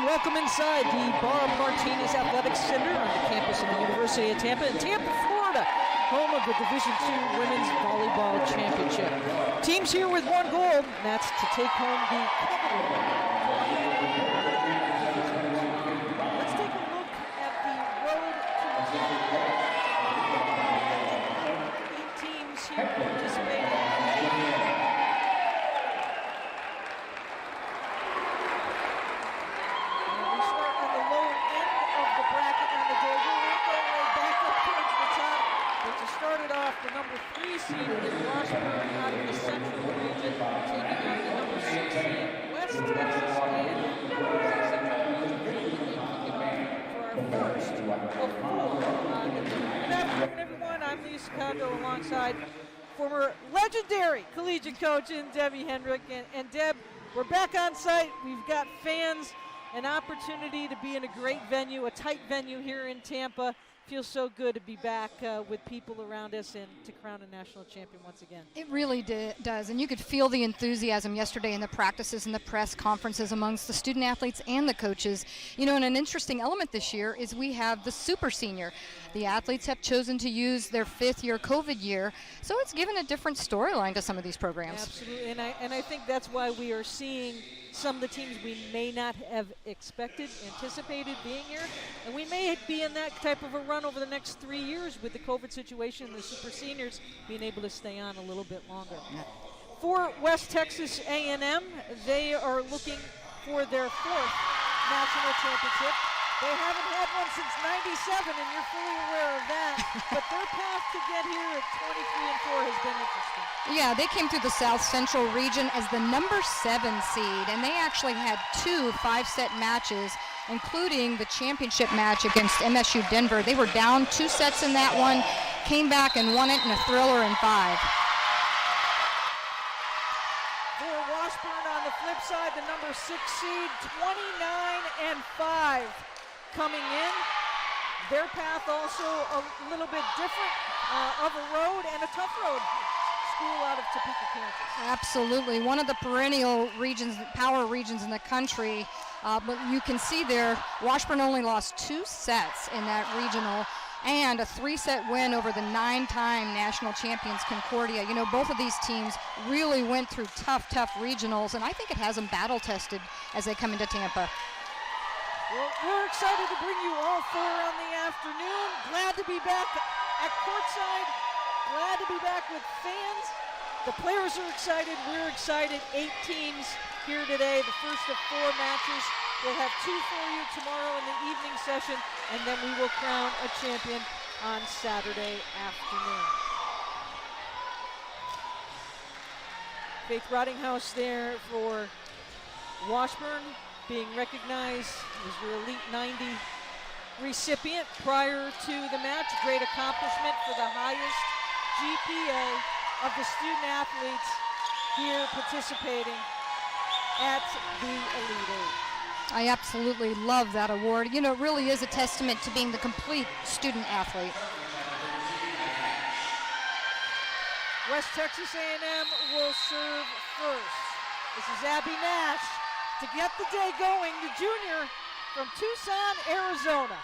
welcome inside the Barb Martinez Athletics Center on the campus of the University of Tampa in Tampa, Florida, home of the Division II Women's Volleyball Championship. Teams here with one goal, and that's to take home the Let's take a look at the road to 8 teams here participating. Started off the number 3 seed in Washburn out of the Central region, taking on the number 6 seed West Texas A&M for our first of 4. Good afternoon, everyone. I'm Lee Secondo alongside former legendary collegiate coach in Debbie Hendrick. And Deb, we're back on site. We've got fans, an opportunity to be in a great venue, a tight venue here in Tampa. Feels so good to be back with people around us and to crown a national champion once again. It really does, and you could feel the enthusiasm yesterday in the practices and the press conferences amongst the student athletes and the coaches. You know, and an interesting element this year is we have the super senior. The athletes have chosen to use their 5th year COVID year, so it's given a different storyline to some of these programs. Absolutely, and I think that's why we are seeing some of the teams we may not have anticipated being here, and we may be in that type of a run over the next 3 years with the COVID situation and the super seniors being able to stay on a little bit longer. For West Texas A&M, they are looking for their 4th national championship. They haven't had one since '97, and you're fully aware of that. But their path to get here at 23-4 has been interesting. Yeah, they came through the South Central region as the number 7 seed, and they actually had 2 5-set matches, including the championship match against MSU Denver. They were down 2 sets in that one, came back and won it in a thriller in 5. For Washburn on the flip side, the number 6 seed, 29-5. Coming in, their path also a little bit different of a road and a tough road. School out of Topeka, Kansas. Absolutely, one of the perennial regions, power regions in the country. But you can see there, Washburn only lost 2 sets in that regional, and a 3-set win over the 9-time national champions Concordia. You know, both of these teams really went through tough regionals, and I think it has them battle tested as they come into Tampa. Well, we're excited to bring you all 4 on the afternoon. Glad to be back at courtside. Glad to be back with fans. The players are excited. We're excited. 8 teams here today. The first of 4 matches. We'll have 2 for you tomorrow in the evening session, and then we will crown a champion on Saturday afternoon. Faith Rottinghouse there for Washburn, being recognized as your Elite 90 recipient prior to the match. Great accomplishment for the highest GPA of the student athletes here participating at the Elite 8. I absolutely love that award. You know, it really is a testament to being the complete student athlete. West Texas A&M will serve first. This is Abby Nash to get the day going, the junior from Tucson, Arizona.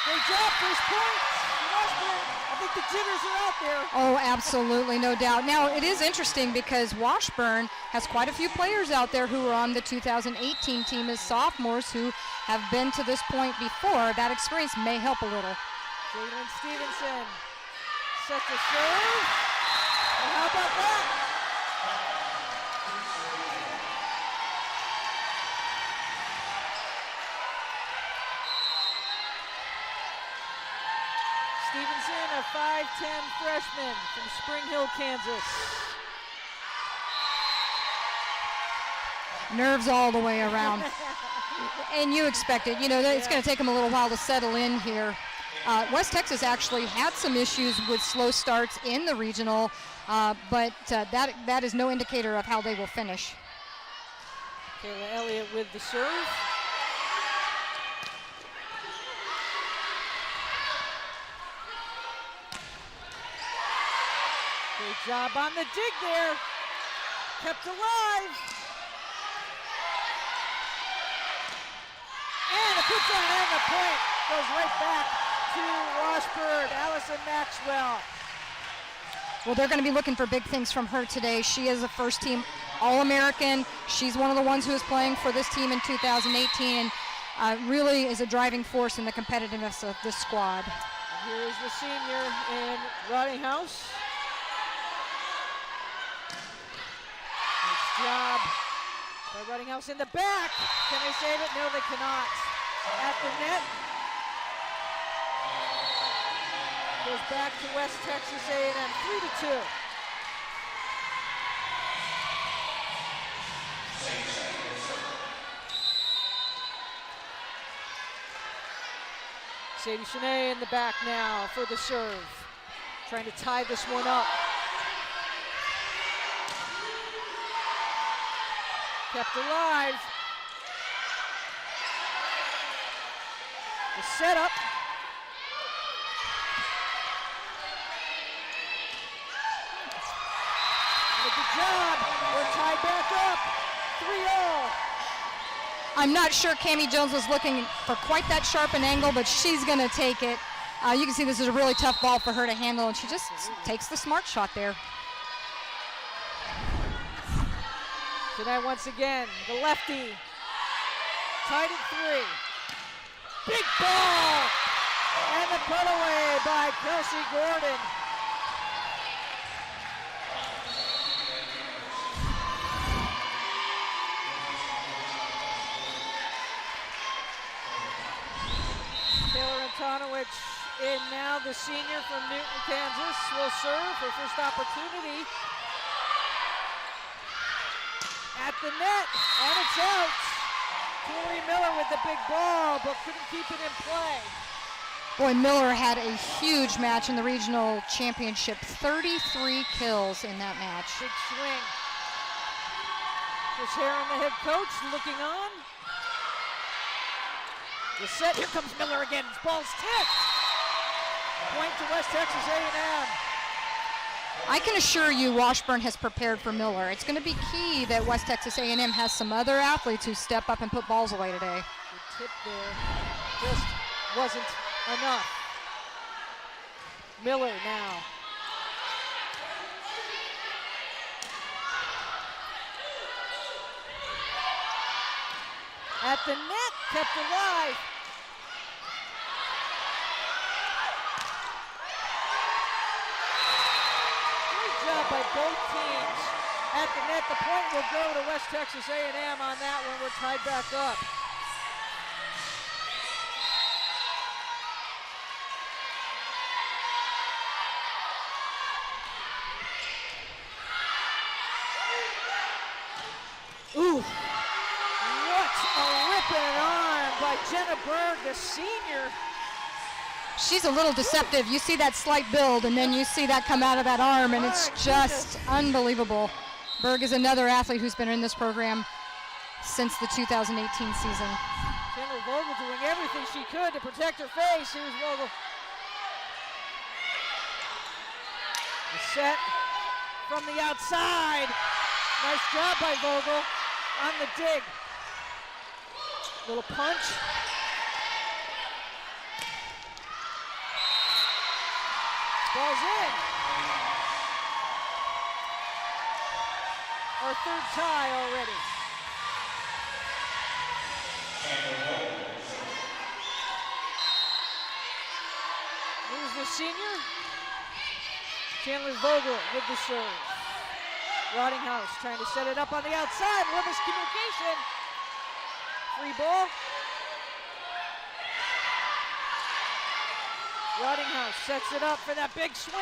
Great job, first point. Washburn, I think the jitters are out there. Oh, absolutely, no doubt. Now, it is interesting because Washburn has quite a few players out there who are on the 2018 team as sophomores who have been to this point before. That experience may help a little. Jalen Stevenson sets a serve. Well, how about that? Stevenson, a 5'10" freshman from Spring Hill, Kansas. Nerves all the way around. And you expect it. You know, it's going to take them a little while to settle in here. West Texas actually had some issues with slow starts in the regional, but that is no indicator of how they will finish. Kayla Elliott with the serve. Great job on the dig there. Kept alive. And a puts on and the point goes right back to Washburn. Allison Maxwell. Well, they're going to be looking for big things from her today. She is a first-team All-American. She's one of the ones who is playing for this team in 2018 and really is a driving force in the competitiveness of this squad. And here's the senior in Rottinghouse. Nice job by Rottinghouse in the back. Can they save it? No, they cannot. At the net. Goes back to West Texas A&M, 3-2. Sadie Shanae in the back now for the serve. Trying to tie this one up. Kept alive. The setup. Good job. We're tied back up. 3-all. I'm not sure Cammie Jones was looking for quite that sharp an angle, but she's going to take it. You can see this is a really tough ball for her to handle, and she just takes the smart shot there. Tonight once again, the lefty. Tied at 3. Big ball. And the cutaway by Kelsey Gordon. Antonowicz in now, the senior from Newton, Kansas, will serve her first opportunity. At the net, and it's out. Tori Miller with the big ball, but couldn't keep it in play. Boy, Miller had a huge match in the regional championship. 33 kills in that match. Big swing. Chris Heron, the head coach, looking on. The set, here comes Miller again. This ball's tipped. Point to West Texas A&M. I can assure you Washburn has prepared for Miller. It's going to be key that West Texas A&M has some other athletes who step up and put balls away today. Good tip there. Just wasn't enough. Miller now. At the net, kept alive. Great job by both teams. At the net, the point will go to West Texas A&M on that one. We're tied back up. Ooh. A ripping arm by Jenna Berg, the senior. She's a little deceptive. You see that slight build, and then you see that come out of that arm, and it's just unbelievable. Berg is another athlete who's been in this program since the 2018 season. Chandler Vogel doing everything she could to protect her face. Here's Vogel. The set from the outside. Nice job by Vogel on the dig. Little punch. Ball's in. Our third tie already. Here's the senior. Chandler Vogel with the serve. Rottinghouse trying to set it up on the outside. Little miscommunication. Free ball. Rottinghouse sets it up for that big swing.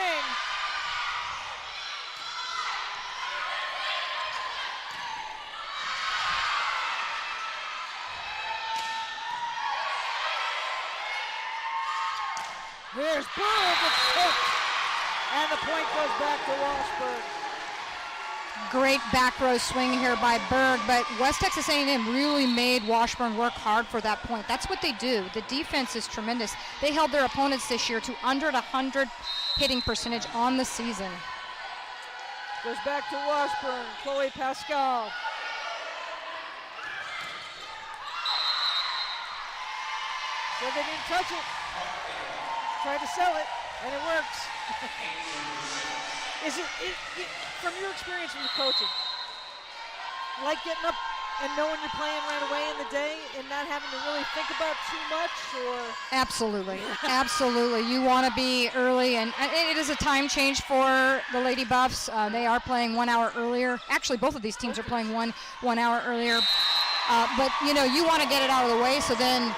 There's Berg, it's hooked. And the point goes back to Washburn. Great back row swing here by Berg, but West Texas A&M really made Washburn work hard for that point. That's what they do. The defense is tremendous. They held their opponents this year to under 100 hitting percentage on the season. Goes back to Washburn. Chloe Pascal. So they didn't touch it. Tried to sell it, and it works. Is it, from your experience with coaching, like getting up and knowing you're playing right away in the day and not having to really think about too much, or? Absolutely, absolutely. You want to be early, and it is a time change for the Lady Buffs. They are playing 1 hour earlier. Actually, both of these teams are playing one hour earlier. But, you know, you want to get it out of the way, so then,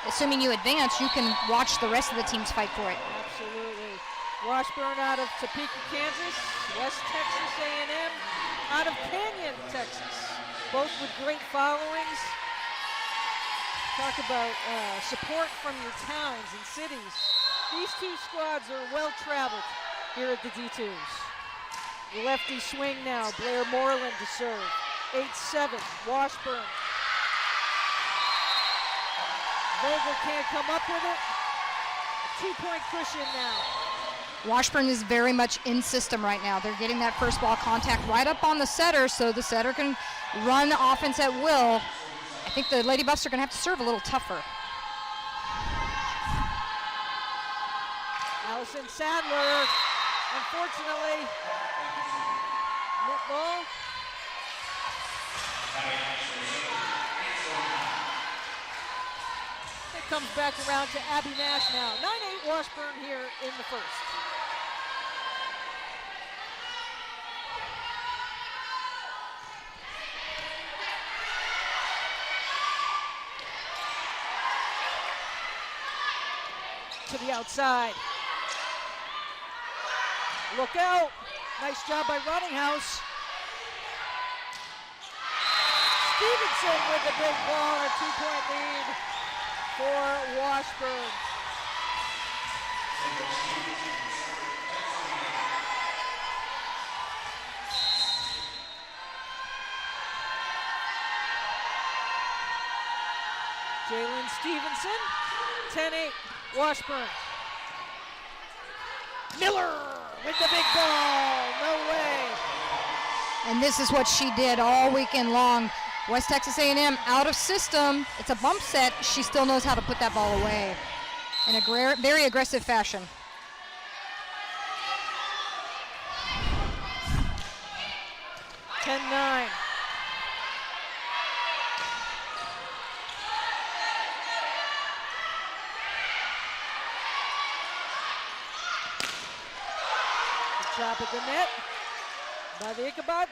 assuming you advance, you can watch the rest of the teams fight for it. Absolutely. Washburn out of Topeka, Kansas. West Texas A&M out of Canyon, Texas. Both with great followings. Talk about support from your towns and cities. These two squads are well traveled here at the D2s. The lefty swing now, Blair Moreland to serve. 8-7, Washburn. Vogel can't come up with it. A 2-point cushion now. Washburn is very much in system right now. They're getting that first ball contact right up on the setter, so the setter can run the offense at will. I think the Lady Buffs are going to have to serve a little tougher. Allison Sadler, unfortunately, net ball. It comes back around to Abby Nash now. 9-8 Washburn here in the first. To the outside. Look out. Nice job by Runninghouse. Stevenson with the big ball, a 2-point lead for Washburn. Jalen Stevenson, 10-8. Washburn. Miller with the big ball. No way. And this is what she did all weekend long. West Texas A&M out of system. It's a bump set. She still knows how to put that ball away in a very aggressive fashion. (10-9). Shot at the net by the Ichabod.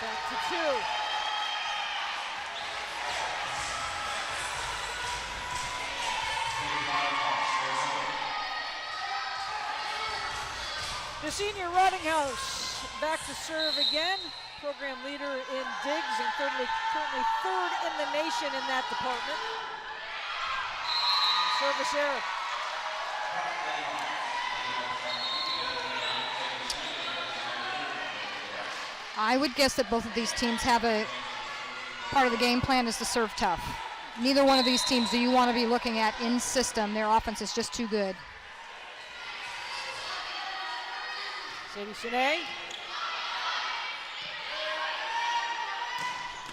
Back to 2. The senior Runninghouse back to serve again. Program leader in digs and currently third in the nation in that department. Service error. I would guess that both of these teams have a part of the game plan is to serve tough. Neither one of these teams do you want to be looking at in system. Their offense is just too good. Sadie Sine.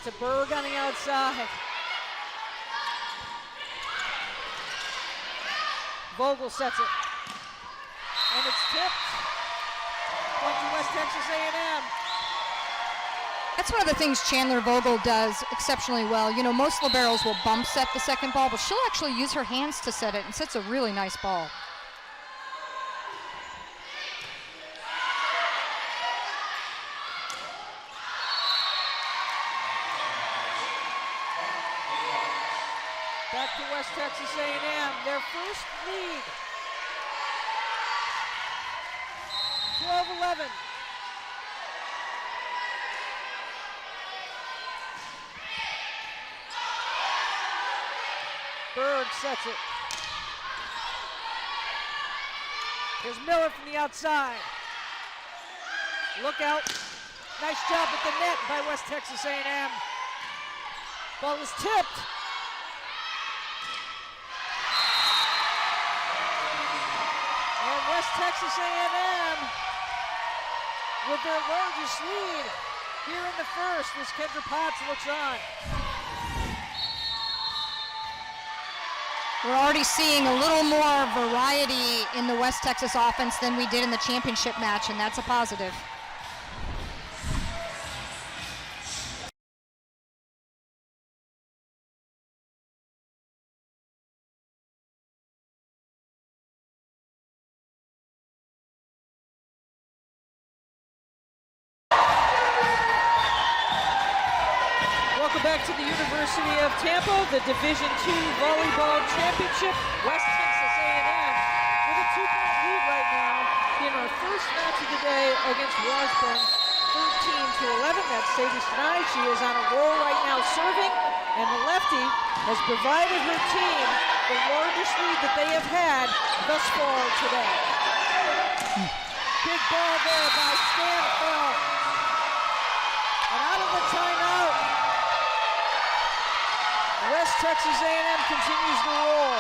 To Berg on the outside. Vogel sets it. And it's tipped. Point to West Texas A&M. That's one of the things Chandler Vogel does exceptionally well. You know, most liberos will bump set the second ball, but she'll actually use her hands to set it and sets a really nice ball. Back to West Texas A&M, their first lead. 12-11. Berg sets it. Here's Miller from the outside. Look out. Nice job at the net by West Texas A&M. Ball is tipped. And West Texas A&M with their largest lead here in the first as Kendra Potts looks on. We're already seeing a little more variety in the West Texas offense than we did in the championship match, and that's a positive. Back to the University of Tampa, the Division II Volleyball Championship. West Texas A&M with a 2-point lead right now in our first match of the day against Washburn, 13-11. That's Sadie Sinai. She is on a roll right now serving, and the lefty has provided her team the largest lead that they have had thus far today. Big ball there by Stanfeld. And out of the timeout, West Texas A&M continues to roll.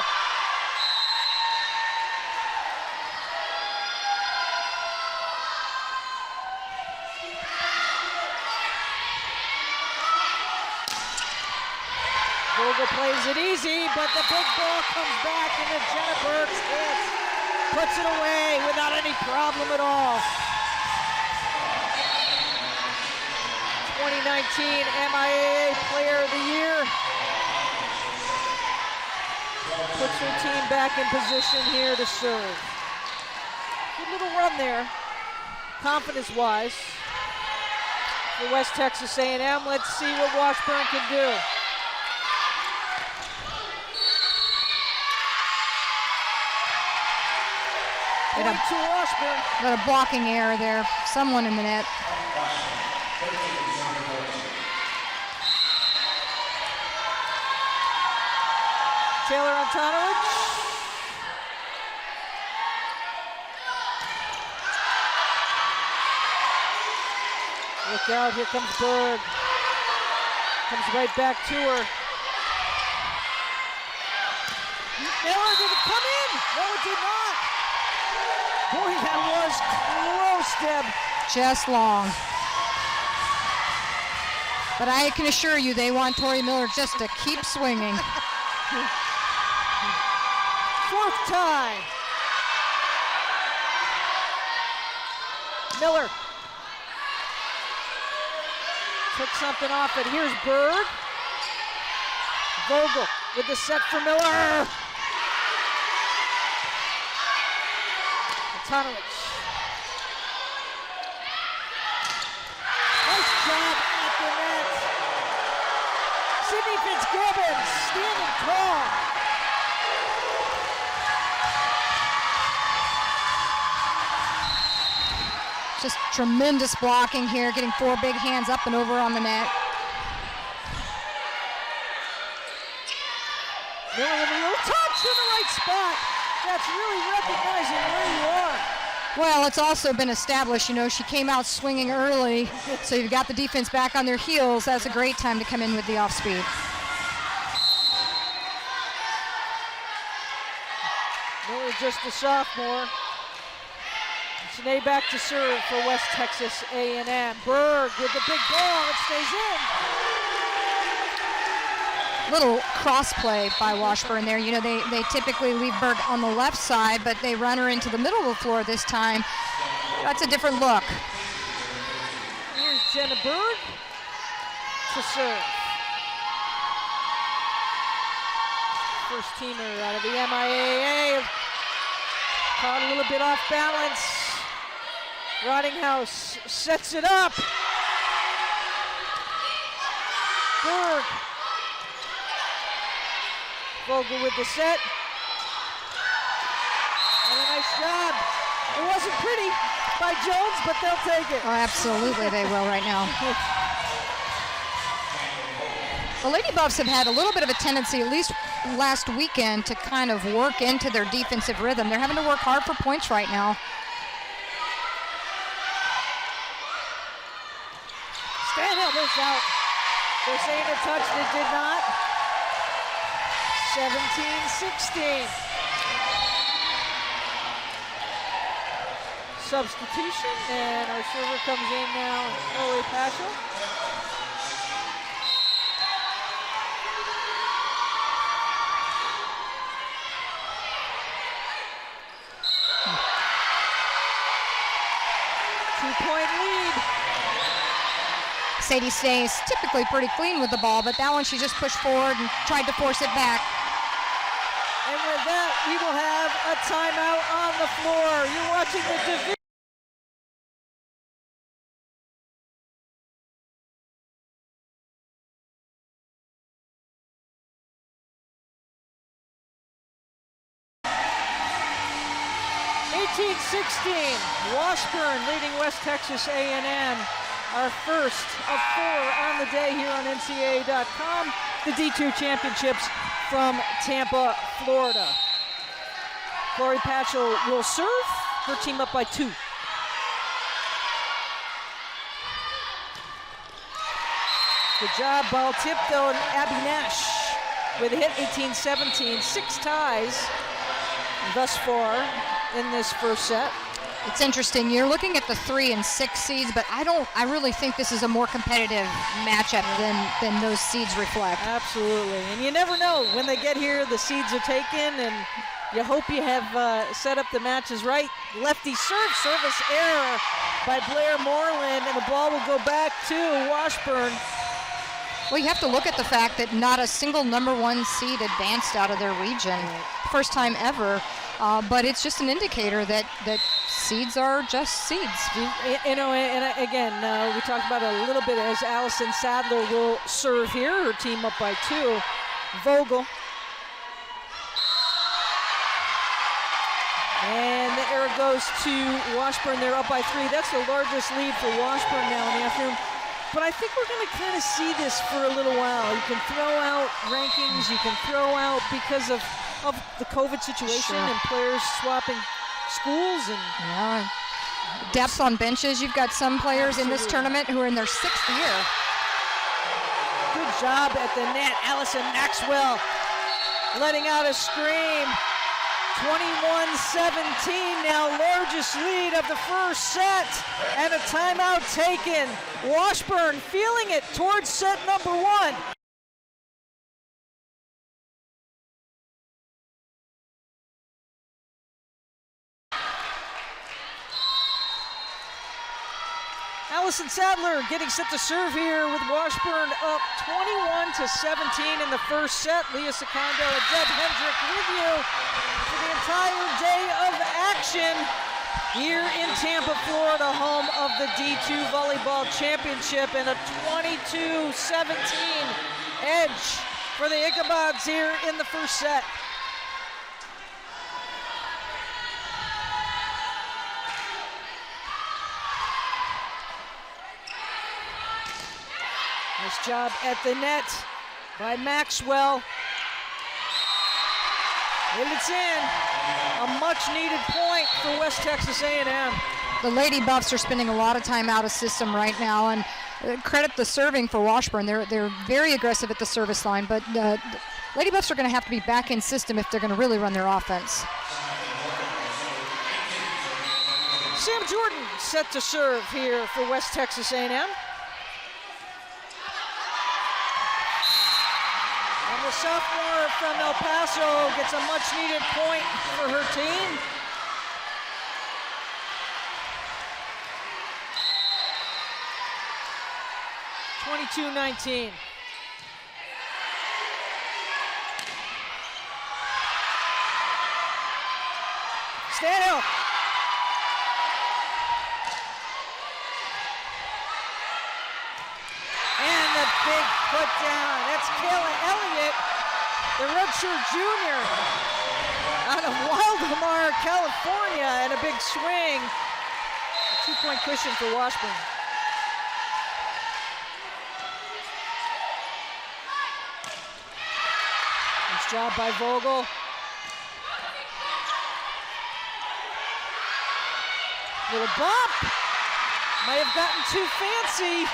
Vogel plays it easy, but the big ball comes back into Jenna Burke's hits. Puts it away without any problem at all. 2019 MIAA Player of the Year. Puts her team back in position here to serve. Good little run there, confidence-wise, for West Texas A&M. Let's see what Washburn can do. Point to Washburn. Got a blocking error there. Someone in the net. Taylor Antonovich. Look out, here comes Berg. Comes right back to her. Miller, did it come in? No, it did not. Boy, that was close, Deb. Just long. But I can assure you they want Tori Miller just to keep swinging. Fourth time. Miller took something off it. Here's Berg. Vogel with the set for Miller. Antonovich. Nice job at the net. Sydney Fitzgibbons standing tall. Just tremendous blocking here, getting four big hands up and over on the net. Miller with a little touch in the right spot. That's really recognizing where you are. Well, it's also been established, you know, she came out swinging early, so you've got the defense back on their heels. That's a great time to come in with the off speed. Miller just a sophomore. Sinead back to serve for West Texas A&M. Berg with the big ball, it stays in. Little cross play by Washburn there. You know, they typically leave Berg on the left side, but they run her into the middle of the floor this time. That's a different look. Here's Jenna Berg to serve. First teamer out of the MIAA. Caught a little bit off balance. Rottinghouse sets it up. Berg. Vogel with the set. And a nice job. It wasn't pretty by Jones, but they'll take it. Oh, absolutely they will right now. The Lady Buffs have had a little bit of a tendency, at least last weekend, to kind of work into their defensive rhythm. They're having to work hard for points right now. Stanhill is out. They're saying a touch that did not. 17-16. substitution, and our server comes in now, Chloe Paschal. Two-point lead. Sadie stays typically pretty clean with the ball, but that one she just pushed forward and tried to force it back. And with that, we will have a timeout on the floor. You're watching the division. Washburn leading West Texas A&M. Our first of 4 on the day here on NCAA.com. The D2 championships from Tampa, Florida. Chloe Paschal will serve. Her team up by 2. Good job, ball tip though, and Abby Nash with a hit, 18-17. 6 ties thus far in this first set. It's interesting. You're looking at the 3 and 6 seeds, but I really think this is a more competitive matchup than those seeds reflect. Absolutely, and you never know when they get here. The seeds are taken, and you hope you have set up the matches right. Lefty service error by Blair Moreland, and the ball will go back to Washburn. Well, you have to look at the fact that not a single number 1 seed advanced out of their region. First time ever. But it's just an indicator that seeds are just seeds. You know, and again, we talked about it a little bit as Allison Sadler will serve here. Her team up by 2. Vogel. And the error goes to Washburn. They're up by 3. That's the largest lead for Washburn now in the afternoon. But I think we're going to kind of see this for a little while. You can throw out rankings. You can throw out because of the COVID situation and players swapping schools and depth on benches. You've got some players in this tournament who are in their 6th year. Good job at the net. Allison Maxwell letting out a scream. 21-17 now, largest lead of the first set, and a timeout taken. Washburn feeling it towards set number 1. Allison Sadler getting set to serve here with Washburn up 21-17 in the first set. Leah Secondo and Deb Hendrick with you for the entire day of action here in Tampa, Florida, home of the D2 Volleyball Championship, and a 22-17 edge for the Ichabods here in the first set. Nice job at the net by Maxwell. And it's in. A much-needed point for West Texas A&M. The Lady Buffs are spending a lot of time out of system right now, and credit the serving for Washburn. They're very aggressive at the service line, but the Lady Buffs are going to have to be back in system if they're going to really run their offense. Sam Jordan set to serve here for West Texas A&M. The sophomore from El Paso gets a much-needed point for her team. (22-19). Stanhill. And the big put down. That's Kayla Elliott, the redshirt junior out of Wildemar, California, and a big swing. A 2-point cushion for Washburn. Nice job by Vogel. Little bump. Might have gotten too fancy.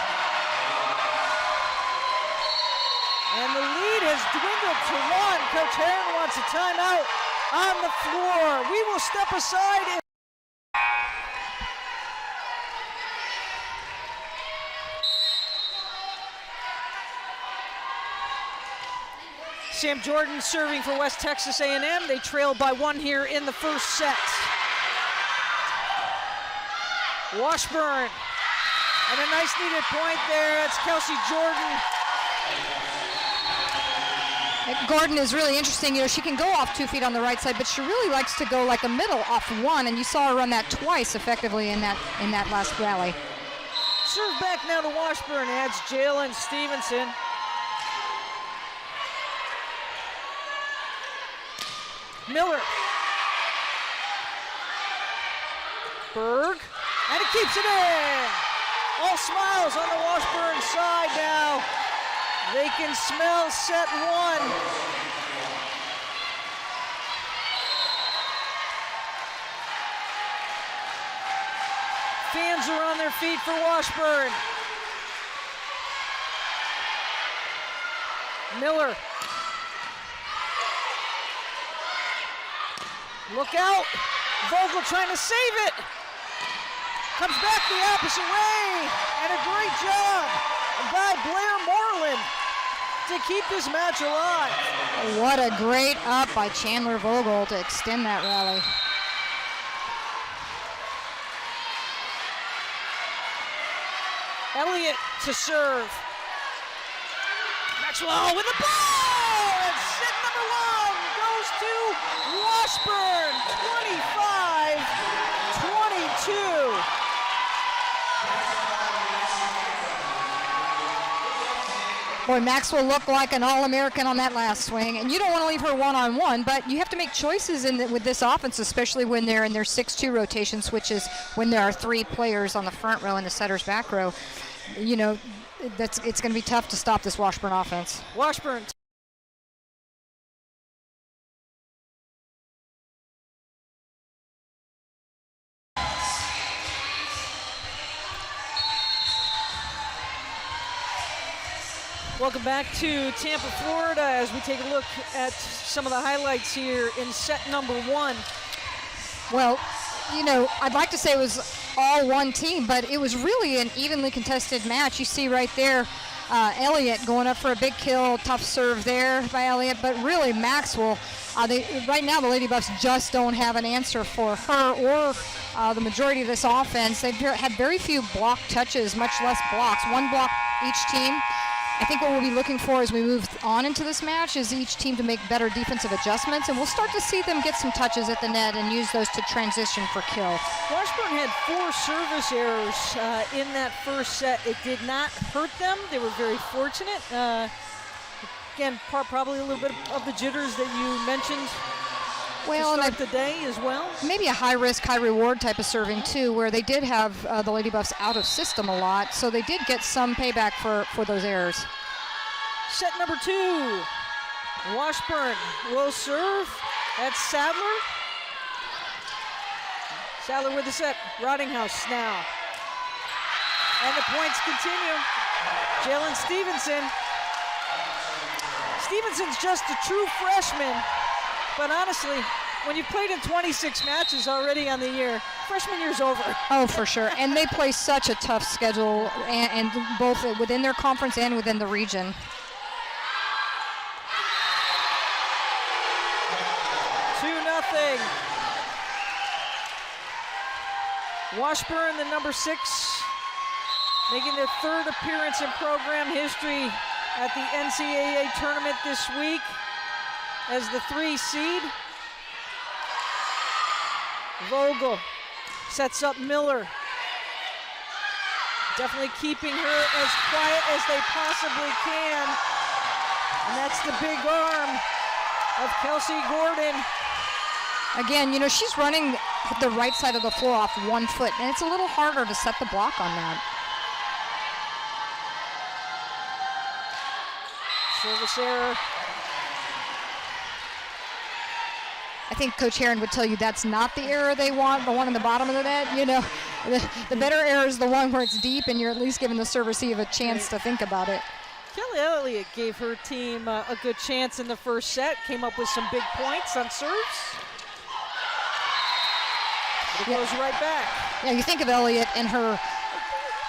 And the lead has dwindled to 1. Coach Herron wants a timeout on the floor. We will step aside. Sam Jordan serving for West Texas A&M. They trail by 1 here in the first set. Washburn. And a nice needed point there. It's Kelsey Jordan. Gordon is really interesting. You know, she can go off 2 feet on the right side, but she really likes to go like a middle off 1, and you saw her run that twice effectively in that last rally. Serve back now to Washburn. Adds Jalen Stevenson. Miller. Berg. And he keeps it in. All smiles on the Washburn side now. They can smell set 1. Fans are on their feet for Washburn. Miller. Look out. Vogel trying to save it. Comes back the opposite way. And a great job by Blair Moreland to keep this match alive. What a great up by Chandler Vogel to extend that rally. Elliott to serve. Maxwell with the ball! And set number 1 goes to Washburn, 25-22. Boy, Maxwell looked like an All-American on that last swing, and you don't want to leave her one-on-one, but you have to make choices with this offense, especially when they're in their 6-2 rotation switches, when there are 3 players on the front row and the setter's back row. You know, it's going to be tough to stop this Washburn offense. Washburn. Welcome back to Tampa, Florida, as we take a look at some of the highlights here in set number 1. Well, you know, I'd like to say it was all one team, but it was really an evenly contested match. You see right there, Elliott going up for a big kill, tough serve there by Elliott, but really Maxwell, right now the Lady Buffs just don't have an answer for her or the majority of this offense. They've had very few block touches, much less blocks. 1 block each team. I think what we'll be looking for as we move on into this match is each team to make better defensive adjustments, and we'll start to see them get some touches at the net and use those to transition for kill. Washburn had 4 service errors in that first set. It did not hurt them. They were very fortunate. Again, probably a little bit of the jitters that you mentioned. Well, to start the day as well. Maybe a high risk, high reward type of serving too, where they did have the Lady Buffs out of system a lot, so they did get some payback for those errors. Set number 2, Washburn will serve. That's Sadler. Sadler with the set. Rottinghouse now. And the points continue. Jalen Stevenson. Stevenson's just a true freshman. But honestly, when you've played in 26 matches already on the year, freshman year's over. Oh, for sure. And they play such a tough schedule, and both within their conference and within the region. Washburn, the number 6, making their 3rd appearance in program history at the NCAA tournament this week as the 3 seed. Vogel sets up Miller. Definitely keeping her as quiet as they possibly can. And that's the big arm of Kelsey Gordon. Again, you know, she's running the right side of the floor off 1 foot, and it's a little harder to set the block on that. Service error. I think Coach Heron would tell you that's not the error they want, the one in the bottom of the net. You know, the better error is the one where it's deep and you're at least giving the servicee a chance to think about it. Kelly Elliott gave her team a good chance in the first set, came up with some big points on serves. It goes right back. Yeah, you think of Elliott and her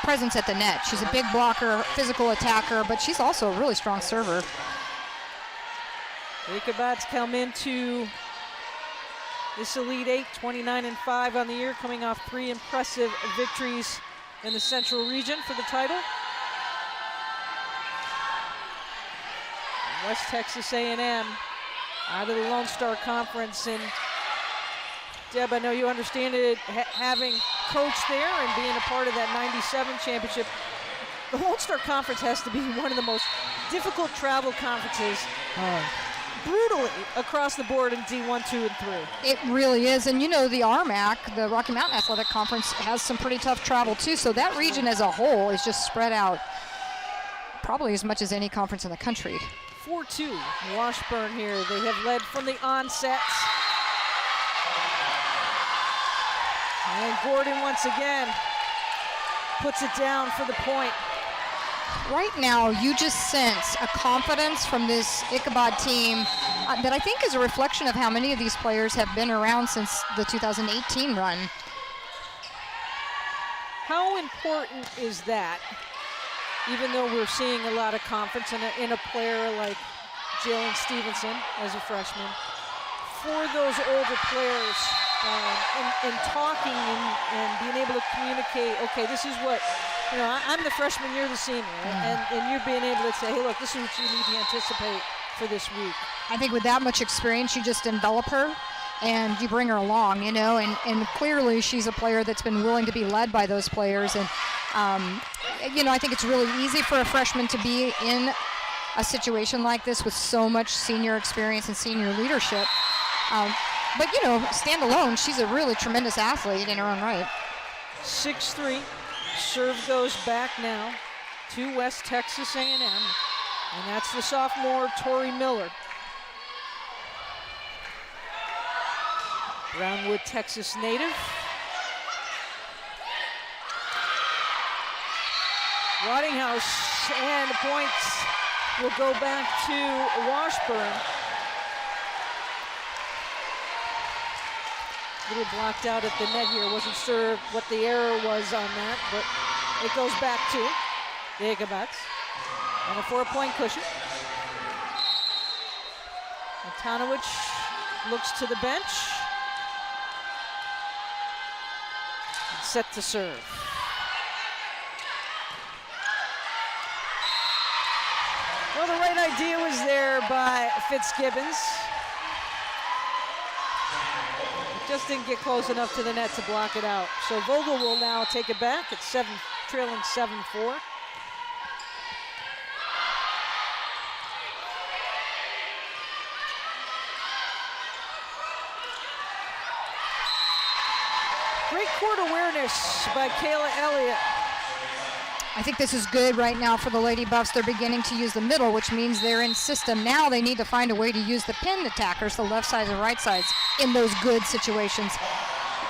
presence at the net. She's a big blocker, physical attacker, but she's also a really strong server. The Ichabats come into this Elite Eight, 29-5 on the year, coming off 3 impressive victories in the Central Region for the title. West Texas A&M out of the Lone Star Conference. And Deb, I know you understand it, having coached there and being a part of that 97 championship. The Lone Star Conference has to be one of the most difficult travel conferences brutally across the board in D1, 2, and 3. It really is. And you know, the RMAC, the Rocky Mountain Athletic Conference, has some pretty tough travel too. So that region as a whole is just spread out probably as much as any conference in the country. 4-2 Washburn here. They have led from the onsets. And Gordon once again puts it down for the point. Right now, you just sense a confidence from this Ichabod team that I think is a reflection of how many of these players have been around since the 2018 run. How important is that, even though we're seeing a lot of confidence in a player like Jalen Stevenson as a freshman, for those older players in talking and being able to communicate, okay, this is what, you know, I'm the freshman, you're the senior, and you're being able to say, hey, look, this is what you need to anticipate for this week. I think with that much experience, you just envelop her and you bring her along, you know, and clearly she's a player that's been willing to be led by those players. And, you know, I think it's really easy for a freshman to be in a situation like this with so much senior experience and senior leadership. But, you know, standalone, she's a really tremendous athlete in her own right. 6-3. Serve goes back now to West Texas A&M, and that's the sophomore Tori Miller. Brownwood, Texas native. Waddinghouse, and the points will go back to Washburn. A little blocked out at the net here. Wasn't sure what the error was on that, but it goes back to the Ichabats on a 4-point cushion. Antonowicz looks to the bench. And set to serve. Well, the right idea was there by Fitzgibbons. Just didn't get close enough to the net to block it out. So Vogel will now take it back. It's trailing 7-4. Great court awareness by Kayla Elliott. I think this is good right now for the Lady Buffs. They're beginning to use the middle, which means they're in system. Now they need to find a way to use the pinned attackers, the left sides and right sides, in those good situations.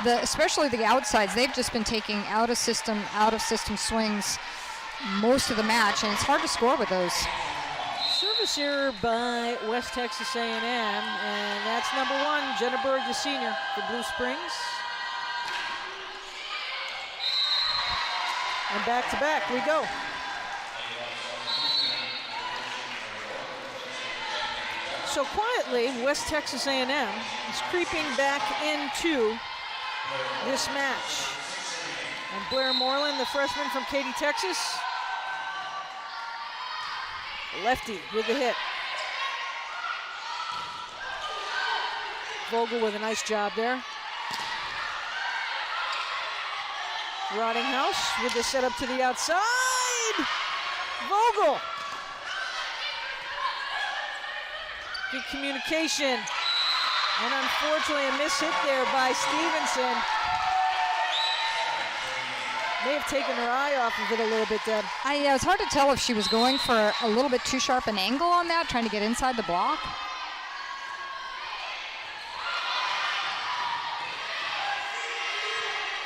Especially the outsides, they've just been taking out of system swings most of the match, and it's hard to score with those. Service error by West Texas A&M, and that's number 1, Jenna Berg, the senior for Blue Springs. And back to back we go. So quietly, West Texas A&M is creeping back into this match. And Blair Moreland, the freshman from Katy, Texas. Lefty with the hit. Vogel with a nice job there. Waddinghouse with the setup to the outside. Vogel. Good communication. And unfortunately a miss hit there by Stevenson. May have taken her eye off of it a little bit, Deb. Yeah, it's hard to tell if she was going for a little bit too sharp an angle on that, trying to get inside the block.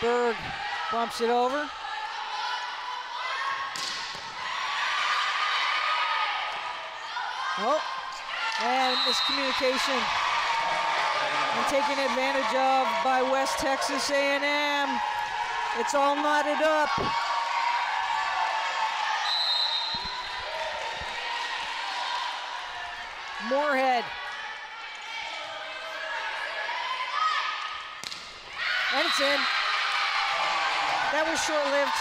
Berg bumps it over. Oh, and miscommunication. And taken advantage of by West Texas A&M. It's all knotted up. Moorhead And it's in. That was short-lived.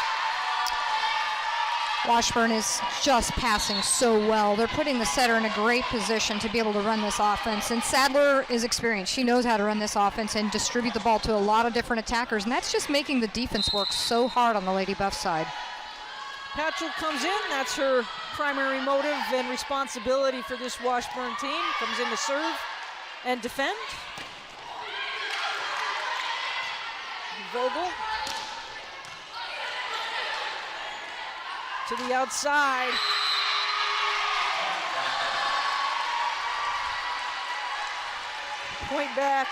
Washburn is just passing so well. They're putting the setter in a great position to be able to run this offense. And Sadler is experienced. She knows how to run this offense and distribute the ball to a lot of different attackers. And that's just making the defense work so hard on the Lady Buff side. Patchell comes in. That's her primary motive and responsibility for this Washburn team. Comes in to serve and defend. Vogel to the outside. Point back.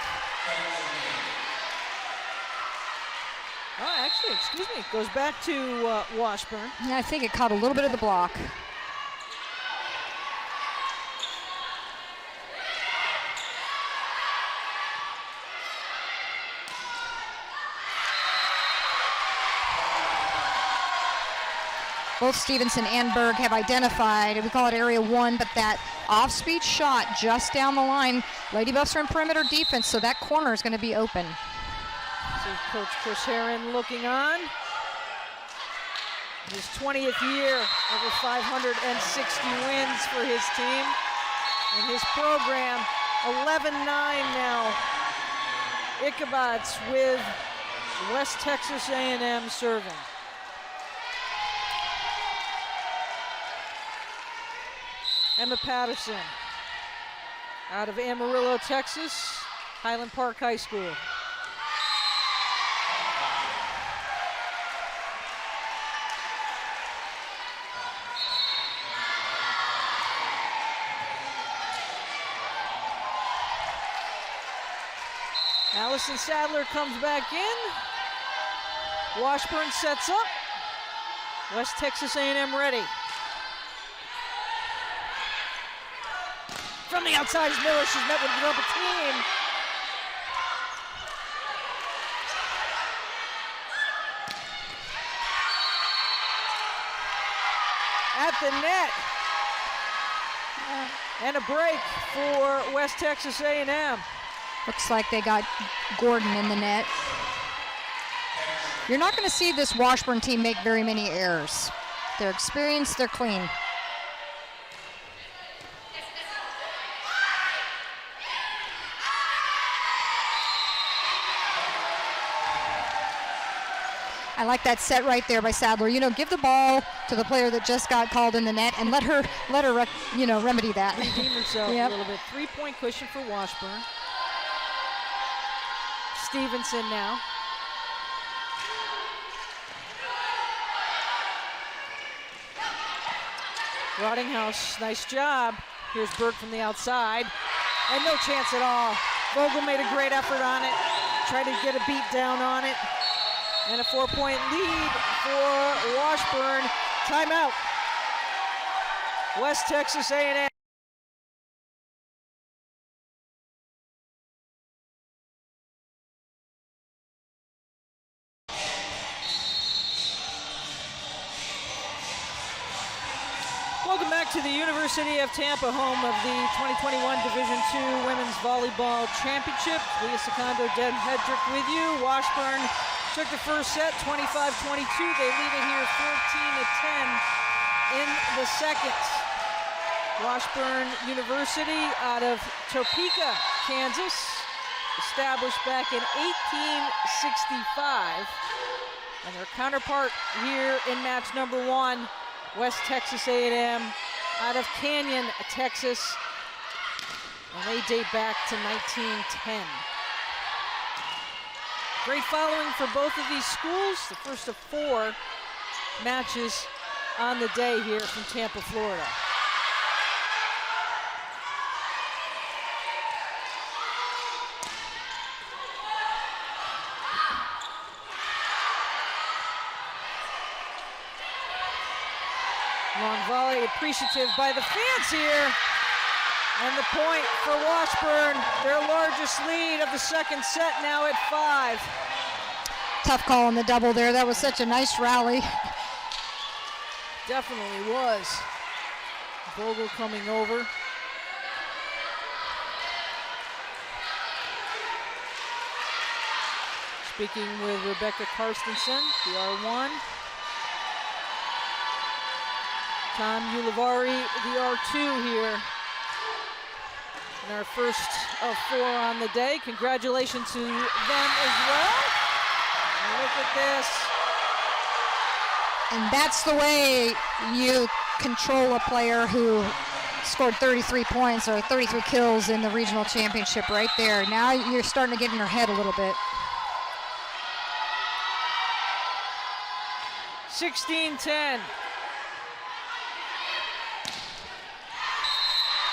Oh, actually, excuse me, goes back to Washburn. Yeah, I think it caught a little bit of the block. Both Stevenson and Berg have identified, we call it area 1, but that off-speed shot just down the line. Lady Buffs are in perimeter defense, so that corner is going to be open. See Coach Chris Herron looking on. His 20th year, over 560 wins for his team. And his program, 11-9 now. Ichabods with West Texas A&M serving. Emma Patterson out of Amarillo, Texas, Highland Park High School. Allison Sadler comes back in. Washburn sets up. West Texas A&M ready. From the outside is Miller. She's met with a double team. At the net. And a break for West Texas A&M. Looks like they got Gordon in the net. You're not going to see this Washburn team make very many errors. They're experienced, they're clean. I like that set right there by Sadler. You know, give the ball to the player that just got called in the net and let her remedy that. Redeem herself Yep. a little bit. 3-point cushion for Washburn. Stevenson now. Rottinghouse, nice job. Here's Berg from the outside. And no chance at all. Vogel made a great effort on it. Tried to get a beat down on it. And a 4-point lead for Washburn. Timeout. West Texas A&M. Welcome back to the University of Tampa, home of the 2021 Division II Women's Volleyball Championship. Leah Secondo, Deb Hedrick with you. Washburn took the first set, 25-22. They lead it here 14-10 in the second. Washburn University out of Topeka, Kansas, established back in 1865. And their counterpart here in match number 1, West Texas A&M out of Canyon, Texas. And they date back to 1910. Great following for both of these schools. The first of 4 matches on the day here from Tampa, Florida. Long volley, appreciative by the fans here. And the point for Washburn, their largest lead of the second set, now at 5. Tough call on the double there. That was such a nice rally. Definitely was. Vogel coming over. Speaking with Rebecca Karstensen, the R1. Tom Ulivari, the R2 here. And our first of 4 on the day. Congratulations to them as well. And look at this. And that's the way you control a player who scored 33 points or 33 kills in the regional championship right there. Now you're starting to get in her head a little bit. 16-10.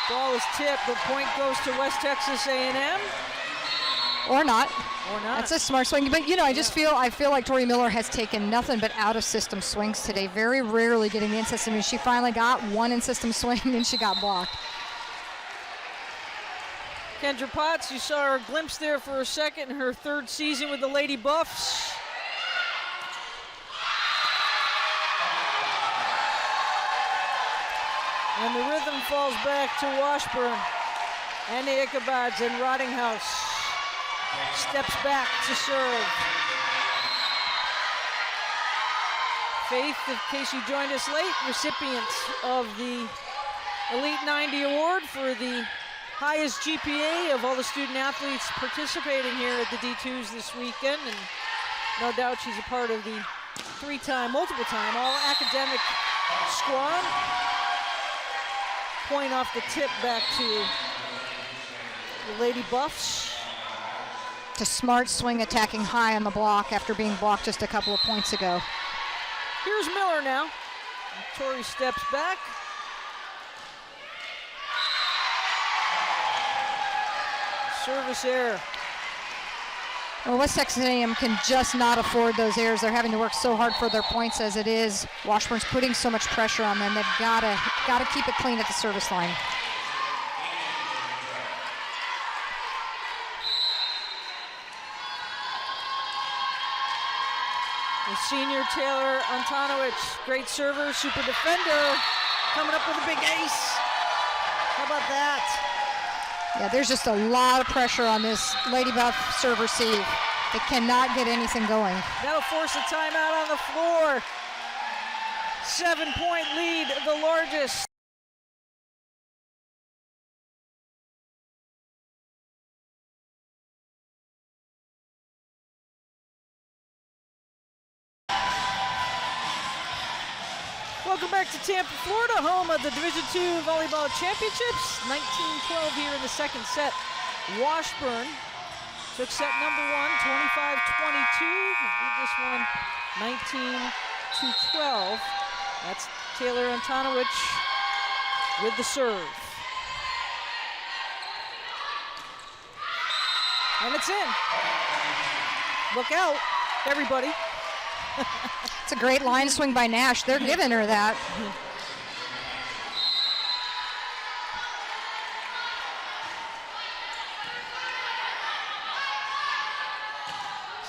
Ball is tipped. The point goes to West Texas A&M. Or not. Or not. That's a smart swing. But, you know, I feel like Tori Miller has taken nothing but out-of-system swings today. Very rarely getting the in-system. And she finally got one in-system swing and she got blocked. Kendra Potts, you saw her glimpse there for a second in her 3rd season with the Lady Buffs. And the rhythm falls back to Washburn. Andy Ichabod's and Rottinghouse steps back to serve. Faith, in case you joined us late, recipient of the Elite 90 Award for the highest GPA of all the student athletes participating here at the D2s this weekend. And no doubt she's a part of the multiple-time all-academic squad. Point off the tip back to the Lady Buffs. It's a smart swing attacking high on the block after being blocked just a couple of points ago. Here's Miller now. Tori steps back. Service error. Well, West Texas A&M can just not afford those errors. They're having to work so hard for their points as it is. Washburn's putting so much pressure on them. They've got to keep it clean at the service line. The senior Taylor Antonowicz, great server, super defender, coming up with a big ace. How about that? Yeah, there's just a lot of pressure on this Lady Buff serve receive. They cannot get anything going. That'll force a timeout on the floor. 7-point lead, the largest. Welcome back to Tampa, Florida, home of the Division II Volleyball Championships. 19-12 here in the second set. Washburn took set number 1, 25-22. Lead this one 19-12. That's Taylor Antonowicz with the serve. And it's in. Look out, everybody. It's a great line swing by Nash. They're giving her that.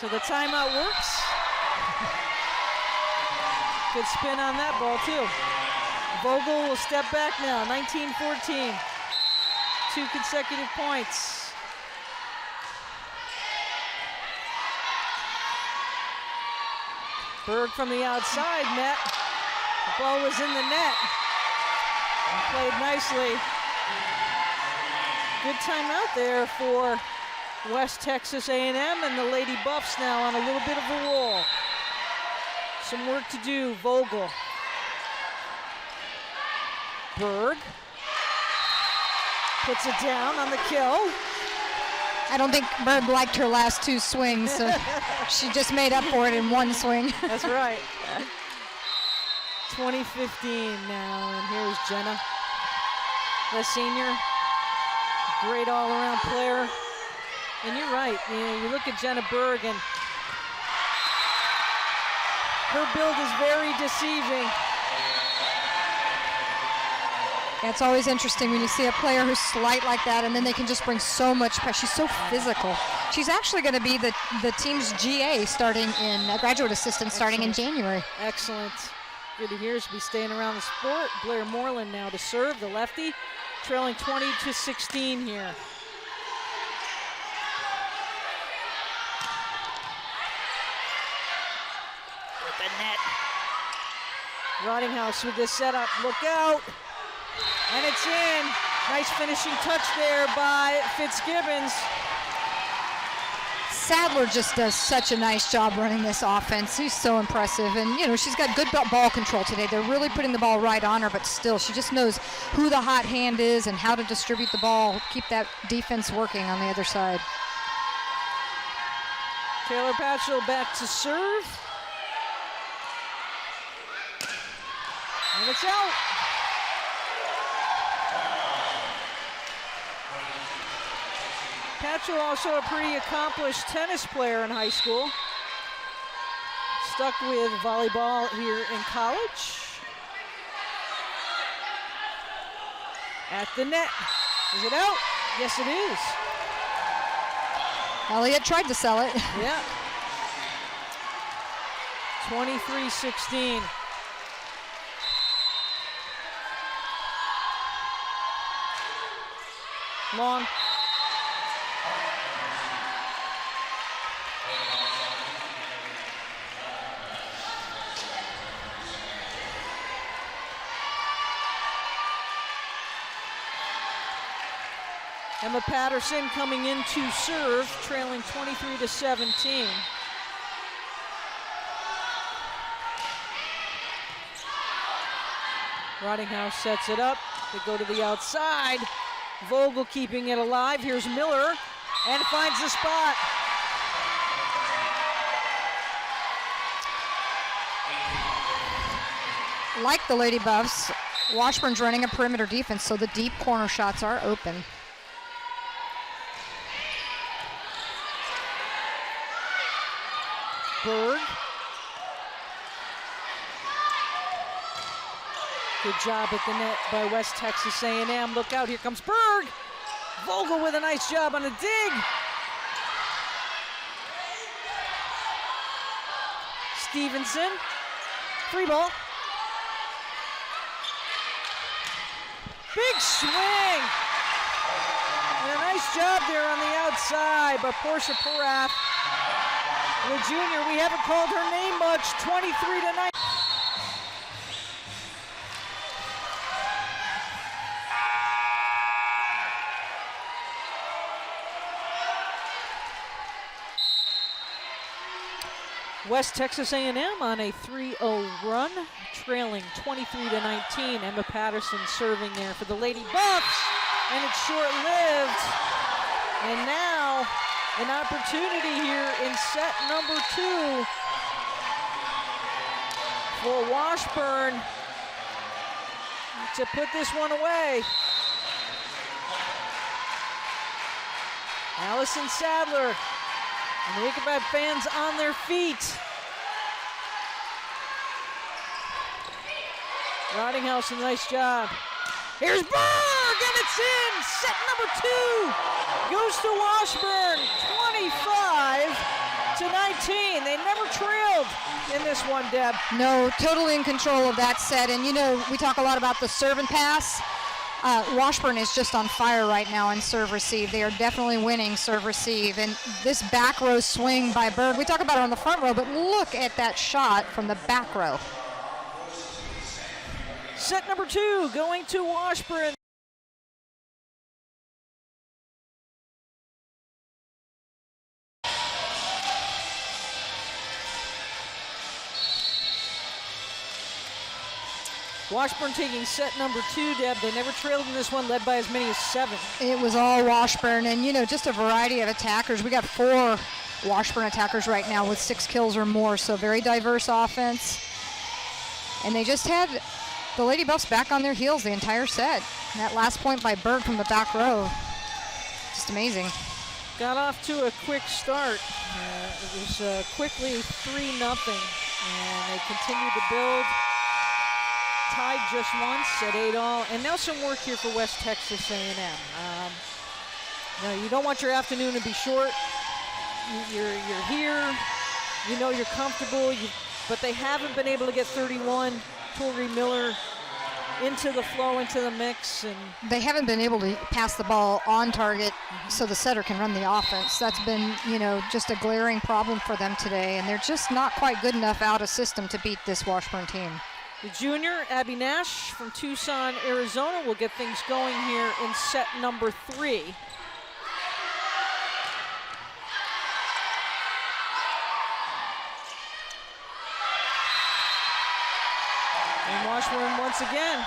So the timeout works. Good spin on that ball too. Vogel will step back now, 19-14. 2 consecutive points. Berg from the outside net. The ball was in the net. Played nicely. Good timeout there for West Texas A&M, and the Lady Buffs now on a little bit of a roll. Some work to do. Vogel. Berg puts it down on the kill. I don't think Berg liked her last 2 swings, so she just made up for it in 1 swing. That's right. 2015 now, and here's Jenna, the senior. Great all-around player. And you're right, you look at Jenna Berg, and her build is very deceiving. It's always interesting when you see a player who's slight like that, and then they can just bring so much pressure. She's so physical. She's actually going to be the team's GA starting in graduate assistant starting in January. Excellent. Good to hear. She'll be staying around the sport. Blair Moreland now to serve, the lefty, trailing 20-16 here. Ridinghouse with this setup, look out, and it's in. Nice finishing touch there by Fitzgibbons. Sadler just does such a nice job running this offense. He's so impressive, and she's got good ball control today. They're really putting the ball right on her, but still, she just knows who the hot hand is and how to distribute the ball, keep that defense working on the other side. Taylor Patchell back to serve. And it's out. Patchell also a pretty accomplished tennis player in high school. Stuck with volleyball here in college. At the net. Is it out? Yes, it is. Elliott tried to sell it. Yeah. 23-16. Long. Emma Patterson coming in to serve, trailing 23-17. Ridinghouse sets it up. They go to the outside. Vogel keeping it alive. Here's Miller, and finds the spot. Like the Lady Buffs, Washburn's running a perimeter defense, so the deep corner shots are open. Berg. Good job at the net by West Texas A&M. Look out, here comes Berg. Vogel with a nice job on a dig. Stevenson, free ball. Big swing. And a nice job there on the outside by Portia Parath. The junior, we haven't called her name much, 23-9. West Texas A&M on a 3-0 run, trailing 23-19. Emma Patterson serving there for the Lady Buffs, and it's short-lived. And now an opportunity here in set number 2 for Washburn to put this one away. Allison Sadler. And the Ichabod fans on their feet. Ridinghouse, a nice job. Here's Berg, and it's in. Set number 2 goes to Washburn, 25-19. They never trailed in this one, Deb. No, totally in control of that set. And we talk a lot about the serve and pass. Washburn is just on fire right now in serve receive. They are definitely winning serve receive. And this back row swing by Berg, we talk about it on the front row, but look at that shot from the back row. Set number 2 going to Washburn. Washburn taking set number 2, Deb. They never trailed in this one, led by as many as 7. It was all Washburn, and just a variety of attackers. We got 4 Washburn attackers right now with 6 kills or more, so very diverse offense. And they just had the Lady Buffs back on their heels the entire set. And that last point by Berg from the back row, just amazing. Got off to a quick start. It was quickly 3-0, and they continued to build. Tied just once at 8-all, and now some work here for West Texas A&M. You don't want your afternoon to be short. You're here, you're comfortable, but they haven't been able to get 31, Tori Miller, into the flow, into the mix. And they haven't been able to pass the ball on target so the setter can run the offense. That's been, just a glaring problem for them today, and they're just not quite good enough out of system to beat this Washburn team. The junior, Abby Nash from Tucson, Arizona, will get things going here in set number 3. And Washburn once again.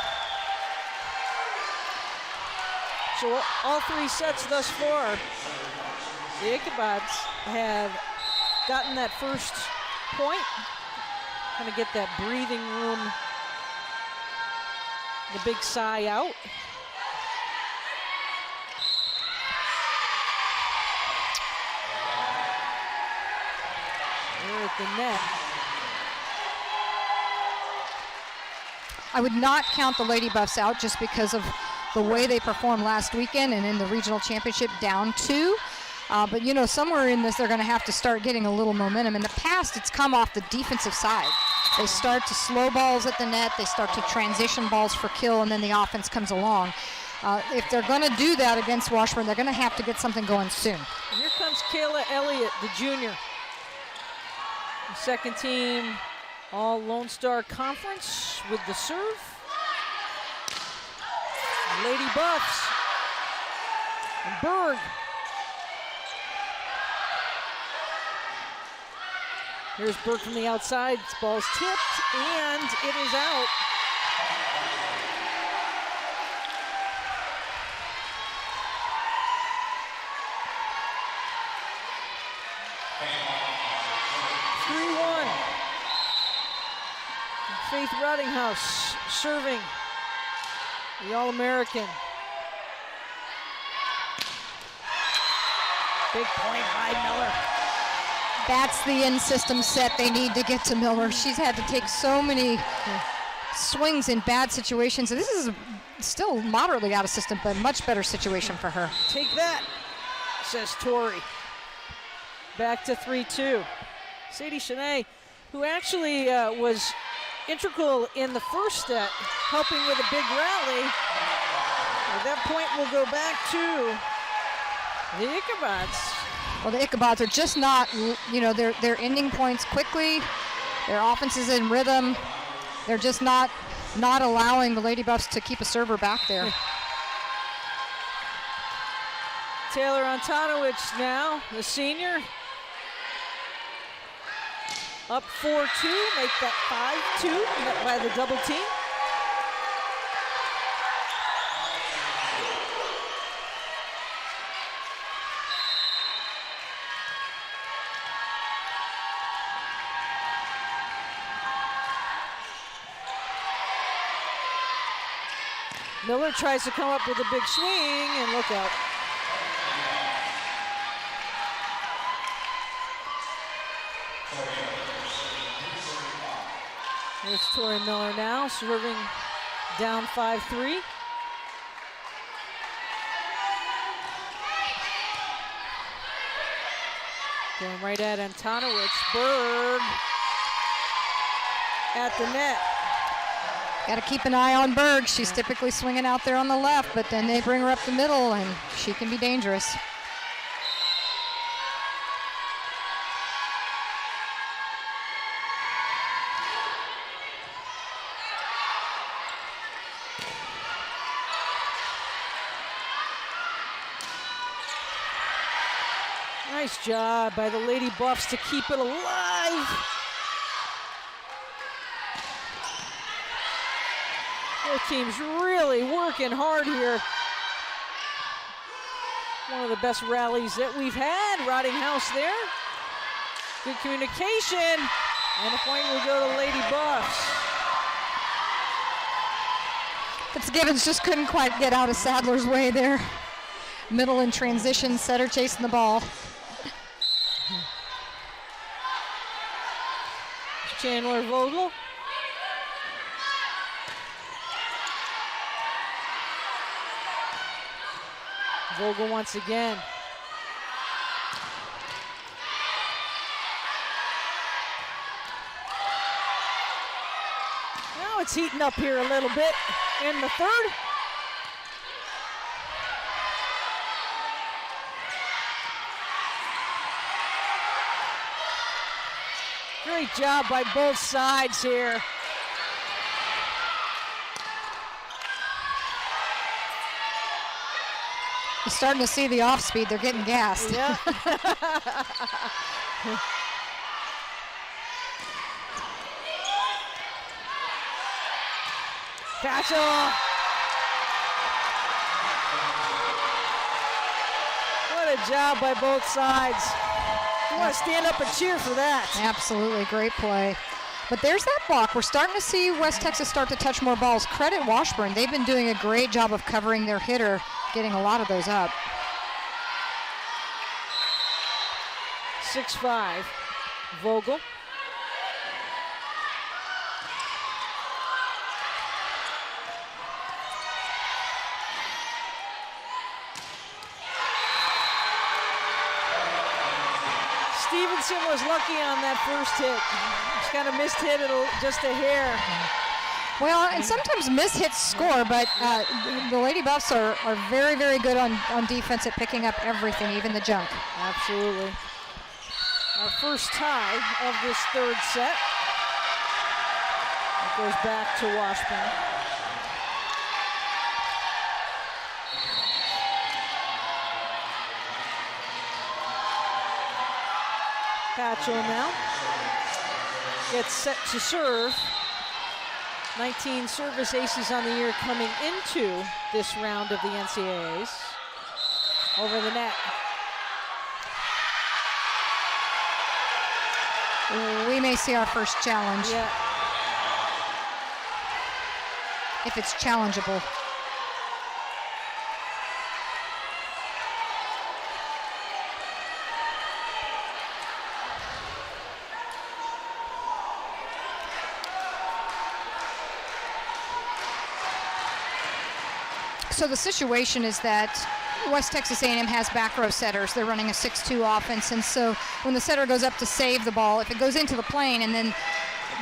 So all 3 sets thus far, the Ichabods have gotten that first point, kind of get that breathing room, the big sigh out. They're at the net. I would not count the Lady Buffs out just because of the way they performed last weekend and in the regional championship down 2. But you know, somewhere in this, they're going to have to start getting a little momentum. In the past, it's come off the defensive side. They start to slow balls at the net, they start to transition balls for kill, and then the offense comes along. If they're going to do that against Washburn, they're going to have to get something going soon. And here comes Kayla Elliott, the junior. The second team All Lone Star Conference with the serve. Lady Buffs and Berg. Here's Berg from the outside. This ball's tipped, and it is out. Faith Rottinghouse serving the All-American. Big point by Miller. That's the in-system set they need to get to Miller. She's had to take so many swings in bad situations. This is still moderately out of system, but a much better situation for her. Take that, says Tori. Back to 3-2. Sadie Shanae, who actually was integral in the first set, helping with a big rally. At that point, we'll go back to the Ichabods. Well, the Ichabods are just not, you know, they're ending points quickly. Their offense is in rhythm. They're just not allowing the Lady Buffs to keep a server back there. Taylor Antonowicz now, the senior. Up 4-2, make that 5-2 met by the double team. Miller tries to come up with a big swing, and look out. Here's Tori Miller now, serving down 5-3. Going right at Antonowicz. Berg at the net. Got to keep an eye on Berg. She's typically swinging out there on the left, but then they bring her up the middle, and she can be dangerous. Nice job by the Lady Buffs to keep it alive. Both teams really working hard here. One of the best rallies that we've had. Rottinghouse there. Good communication. And the point will go to Lady Buffs. Fitzgibbons just couldn't quite get out of Sadler's way there. Middle in transition, setter chasing the ball. Chandler Vogel. Vogel once again. Now it's heating up here a little bit in the third. Great job by both sides here. You're starting to see the off speed. They're getting gassed. Yeah. Catch-all. What a job by both sides. You want to stand up and cheer for that. Absolutely, great play. But there's that block. We're starting to see West Texas start to touch more balls. Credit Washburn. They've been doing a great job of covering their hitter, getting a lot of those up. 6-5, Vogel. Stevenson was lucky on that first hit. Just kind of missed hit it just a hair. Well, and sometimes miss hits score, but the Lady Buffs are very, very good on defense at picking up everything, even the junk. Absolutely. Our first tie of this third set. It goes back to Washburn. Patchell now gets set to serve. 19 service aces on the year coming into this round of the NCAAs. Over the net. We may see our first challenge. Yeah. If it's challengeable. So the situation is that West Texas A&M has back row setters. They're running a 6-2 offense, and so when the setter goes up to save the ball, if it goes into the plane and then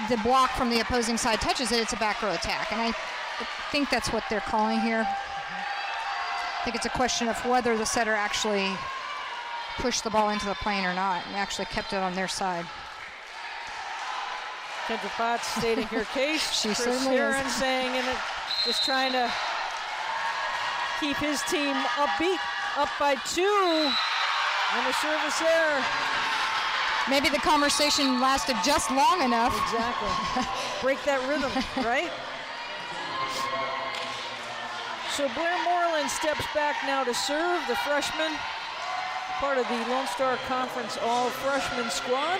the block from the opposing side touches it, it's a back row attack. And I think that's what they're calling here. I think it's a question of whether the setter actually pushed the ball into the plane or not and actually kept it on their side. Kendra Potts stating her case. She Chris certainly Heron is. saying in it, just trying to keep his team upbeat, up by 2 on the service error. Maybe the conversation lasted just long enough. Exactly. Break that rhythm, right? So Blair Moreland steps back now to serve, the freshman, part of the Lone Star Conference all-freshman squad.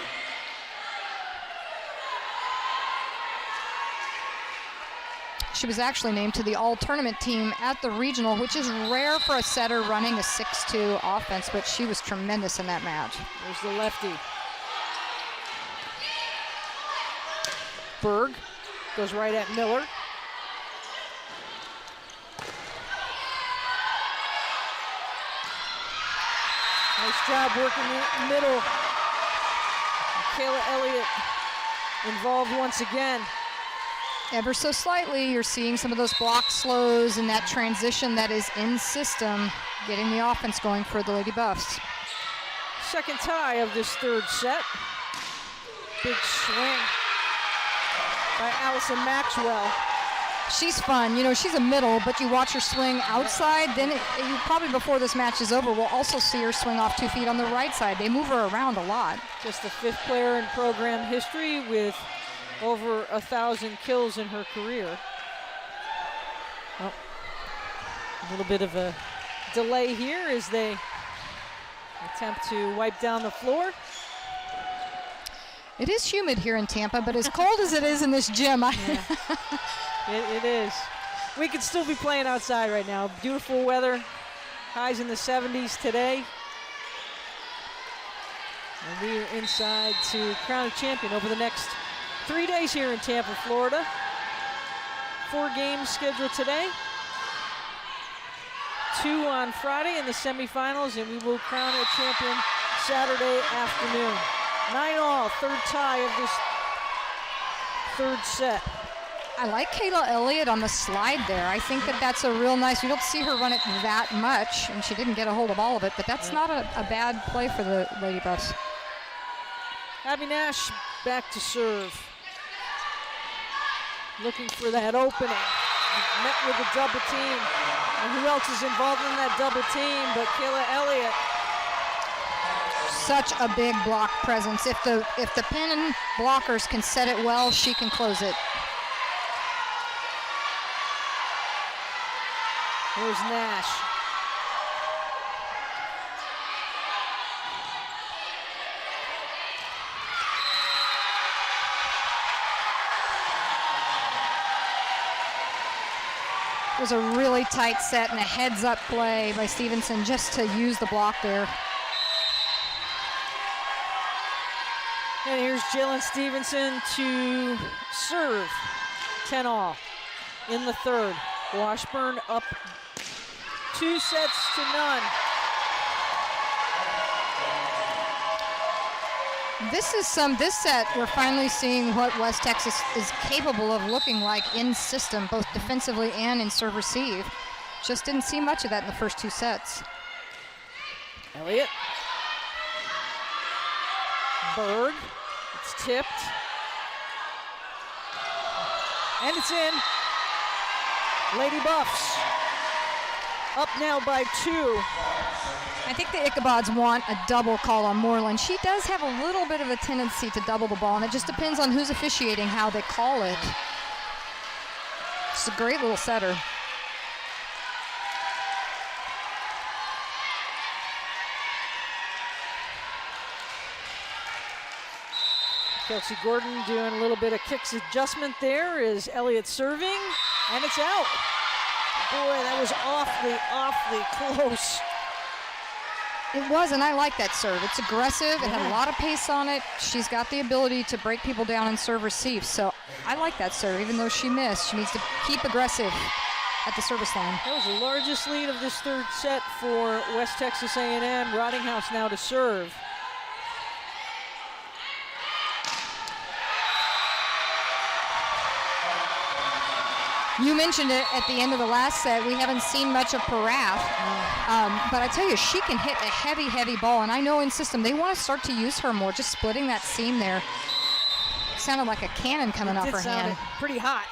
She was actually named to the all-tournament team at the regional, which is rare for a setter running a 6-2 offense, but she was tremendous in that match. There's the lefty. Berg goes right at Miller. Nice job working the middle. Kayla Elliott involved once again. Ever so slightly, you're seeing some of those block slows and that transition that is in system, getting the offense going for the Lady Buffs. Second tie of this third set. Big swing by Allison Maxwell. She's fun. You know, she's a middle, but you watch her swing outside, then you probably before this match is over, we'll also see her swing off 2 feet on the right side. They move her around a lot. Just the 5th player in program history with over 1,000 kills in her career. Oh, a little bit of a delay here as they attempt to wipe down the floor. It is humid here in Tampa, but as cold as it is in this gym, It is. We could still be playing outside right now. Beautiful weather, highs in the 70s today. And we are inside to crown a champion over the next 3 days here in Tampa, Florida. 4 games scheduled today. 2 on Friday in the semifinals, and we will crown a champion Saturday afternoon. 9-all, third tie of this third set. I like Kayla Elliott on the slide there. I think that that's a real nice, we don't see her run it that much, and she didn't get a hold of all of it, but that's not a bad play for the Lady Buffs. Abby Nash back to serve. Looking for that opening. Met with a double team. And who else is involved in that double team but Kayla Elliott? Such a big block presence. If the pin blockers can set it well, she can close it. Here's Nash. It was a really tight set and a heads-up play by Stevenson just to use the block there. And here's Jalen Stevenson to serve. 10-all in the third. Washburn up 2 sets to none. This set, we're finally seeing what West Texas is capable of looking like in system, both defensively and in serve receive. Just didn't see much of that in the first 2 sets. Elliott. Berg. It's tipped. And it's in. Lady Buffs up now by 2. I think the Ichabods want a double call on Moreland. She does have a little bit of a tendency to double the ball, and it just depends on who's officiating how they call it. It's a great little setter. Kelsey Gordon doing a little bit of kicks adjustment there as Elliott serving, and it's out. Boy, that was awfully close. It was, and I like that serve. It's aggressive. It had a lot of pace on it. She's got the ability to break people down and serve receive. So I like that serve, even though she missed. She needs to keep aggressive at the service line. That was the largest lead of this third set for West Texas A&M. Rottinghouse now to serve. You mentioned it at the end of the last set. We haven't seen much of Parath, but I tell you, she can hit a heavy ball, and I know in system they want to start to use her more, just splitting that seam there. It sounded like a cannon coming off her hand. Pretty hot.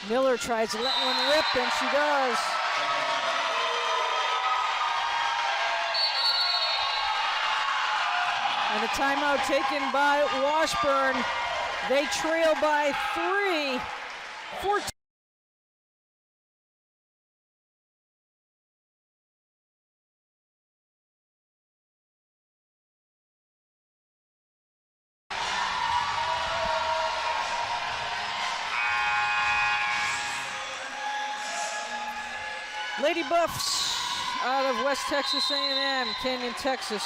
Miller tries to let one rip, and she does. And a timeout taken by Washburn. They trail by 3. 14. Lady Buffs out of West Texas A&M, Canyon, Texas,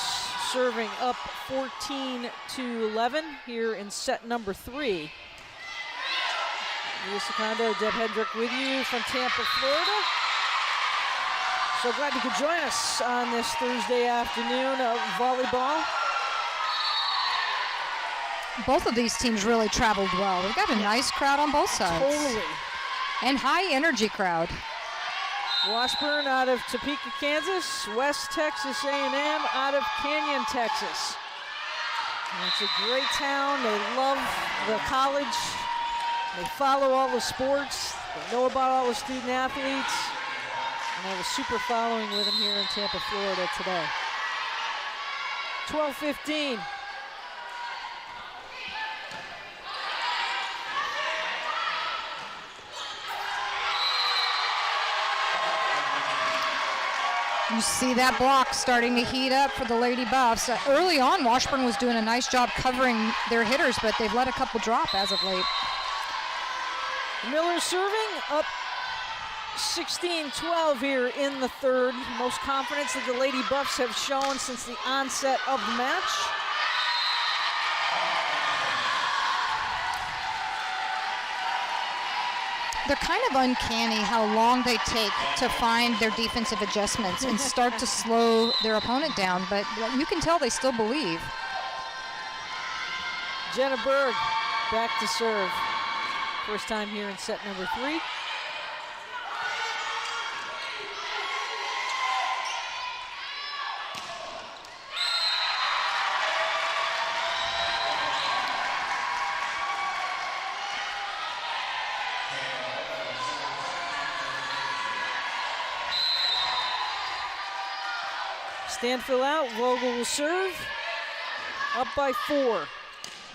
serving up 14-11 here in set number 3. Leah Secondo, Deb Hedrick with you from Tampa, Florida. So glad you could join us on this Thursday afternoon of volleyball. Both of these teams really traveled well. We've got a nice crowd on both sides. Totally. And high energy crowd. Washburn out of Topeka, Kansas. West Texas A&M out of Canyon, Texas. And it's a great town. They love the college. They follow all the sports. They know about all the student athletes. And they have a super following with them here in Tampa, Florida today. 12-15. You see that block starting to heat up for the Lady Buffs. Early on, Washburn was doing a nice job covering their hitters, but they've let a couple drop as of late. Miller serving up 16-12 here in the third. Most confidence that the Lady Buffs have shown since the onset of the match. They're kind of uncanny how long they take to find their defensive adjustments and start to slow their opponent down, but you can tell they still believe. Jenna Berg back to serve. First time here in set number 3. Stanfill out, Vogel will serve. Up by 4.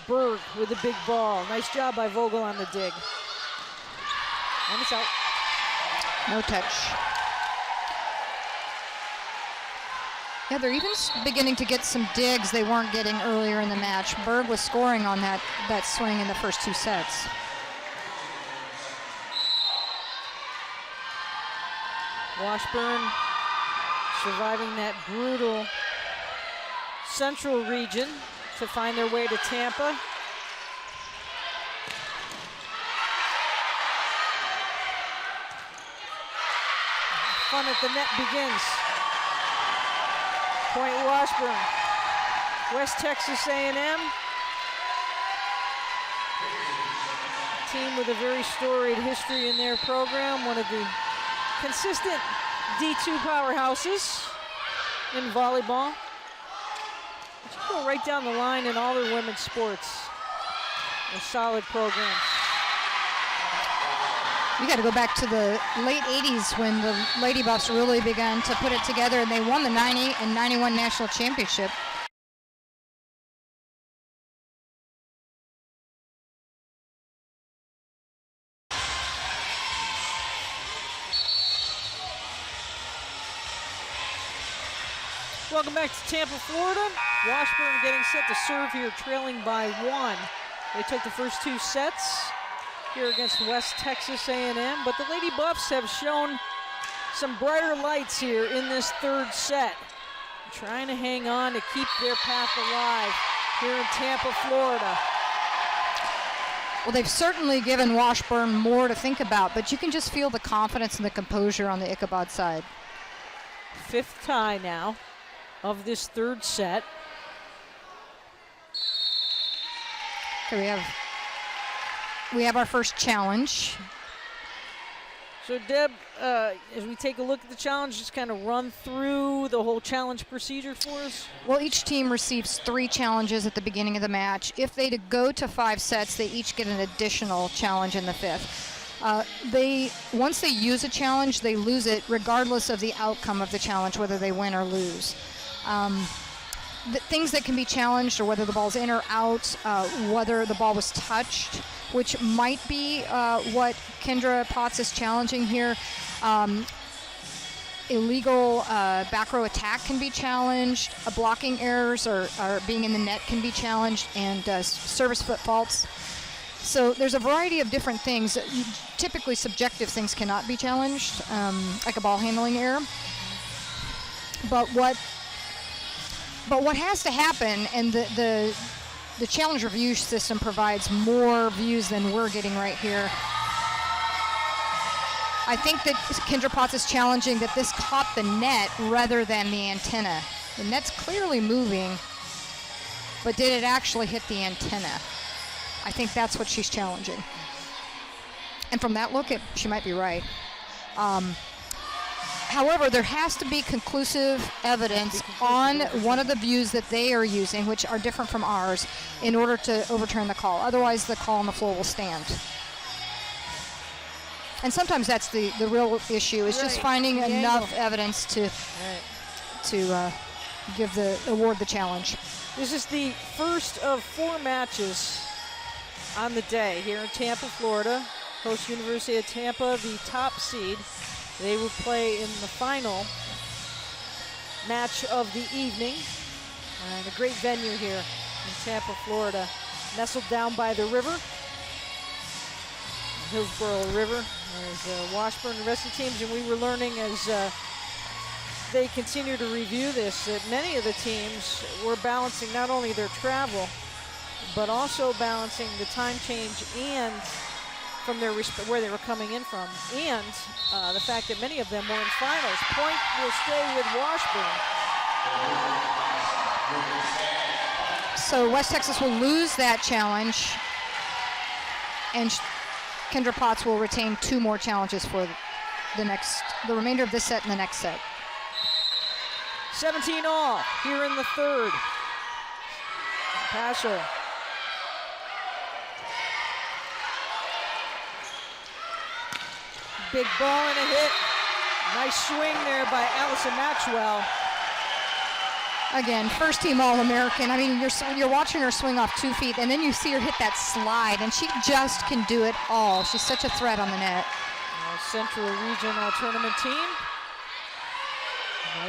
Berg with a big ball. Nice job by Vogel on the dig. And it's out. No touch. Yeah, they're even beginning to get some digs they weren't getting earlier in the match. Berg was scoring on that swing in the first 2 sets. Washburn surviving that brutal central region to find their way to Tampa. Fun at the net begins. Point Washburn. West Texas A&M. Team with a very storied history in their program. One of the consistent D2 powerhouses in volleyball. But you go right down the line in all their women's sports. A solid program. You got to go back to the late 80s when the Lady Buffs really began to put it together, and they won the 90 and 91 national championship. Welcome back to Tampa, Florida. Washburn getting set to serve here, trailing by 1. They took the first 2 sets here against West Texas A&M, but the Lady Buffs have shown some brighter lights here in this 3rd set. Trying to hang on to keep their path alive here in Tampa, Florida. Well, they've certainly given Washburn more to think about, but you can just feel the confidence and the composure on the Ichabod side. 5th tie now of this 3rd set. Okay, we have our first challenge. So Deb, as we take a look at the challenge, just kind of run through the whole challenge procedure for us. Well, each team receives 3 challenges at the beginning of the match. If they go to 5 sets, they each get an additional challenge in the 5th. Once they use a challenge, they lose it regardless of the outcome of the challenge, whether they win or lose. The things that can be challenged are whether the ball's in or out, whether the ball was touched, which might be what Kendra Potts is challenging here. Illegal back row attack can be challenged. Blocking errors or being in the net can be challenged, and service foot faults. So there's a variety of different things. Typically subjective things cannot be challenged, like a ball handling error. But what has to happen, and the challenge review system provides more views than we're getting right here. I think that Kendra Potts is challenging that this caught the net rather than the antenna. The net's clearly moving, but did it actually hit the antenna? I think that's what she's challenging. And from that look, she might be right. However, there has to be conclusive evidence on one of the views that they are using, which are different from ours, in order to overturn the call. Otherwise, the call on the floor will stand. And sometimes that's the real issue, is just finding enough evidence to award the challenge. This is the first of 4 matches on the day here in Tampa, Florida. Host University of Tampa, the top seed. They will play in the final match of the evening. And a great venue here in Tampa, Florida. Nestled down by the river, Hillsborough River. There's Washburn and the rest of the teams, and we were learning as they continue to review this that many of the teams were balancing not only their travel, but also balancing the time change and from their where they were coming in from, and the fact that many of them were in finals. Point will stay with Washburn. So West Texas will lose that challenge, and Kendra Potts will retain 2 more challenges for the remainder of this set and the next set. 17 all here in the 3rd. Passer. Big ball and a hit. Nice swing there by Allison Maxwell. Again, first team All-American. I mean, you're watching her swing off 2 feet, and then you see her hit that slide, and she just can do it all. She's such a threat on the net. Central Regional Tournament team.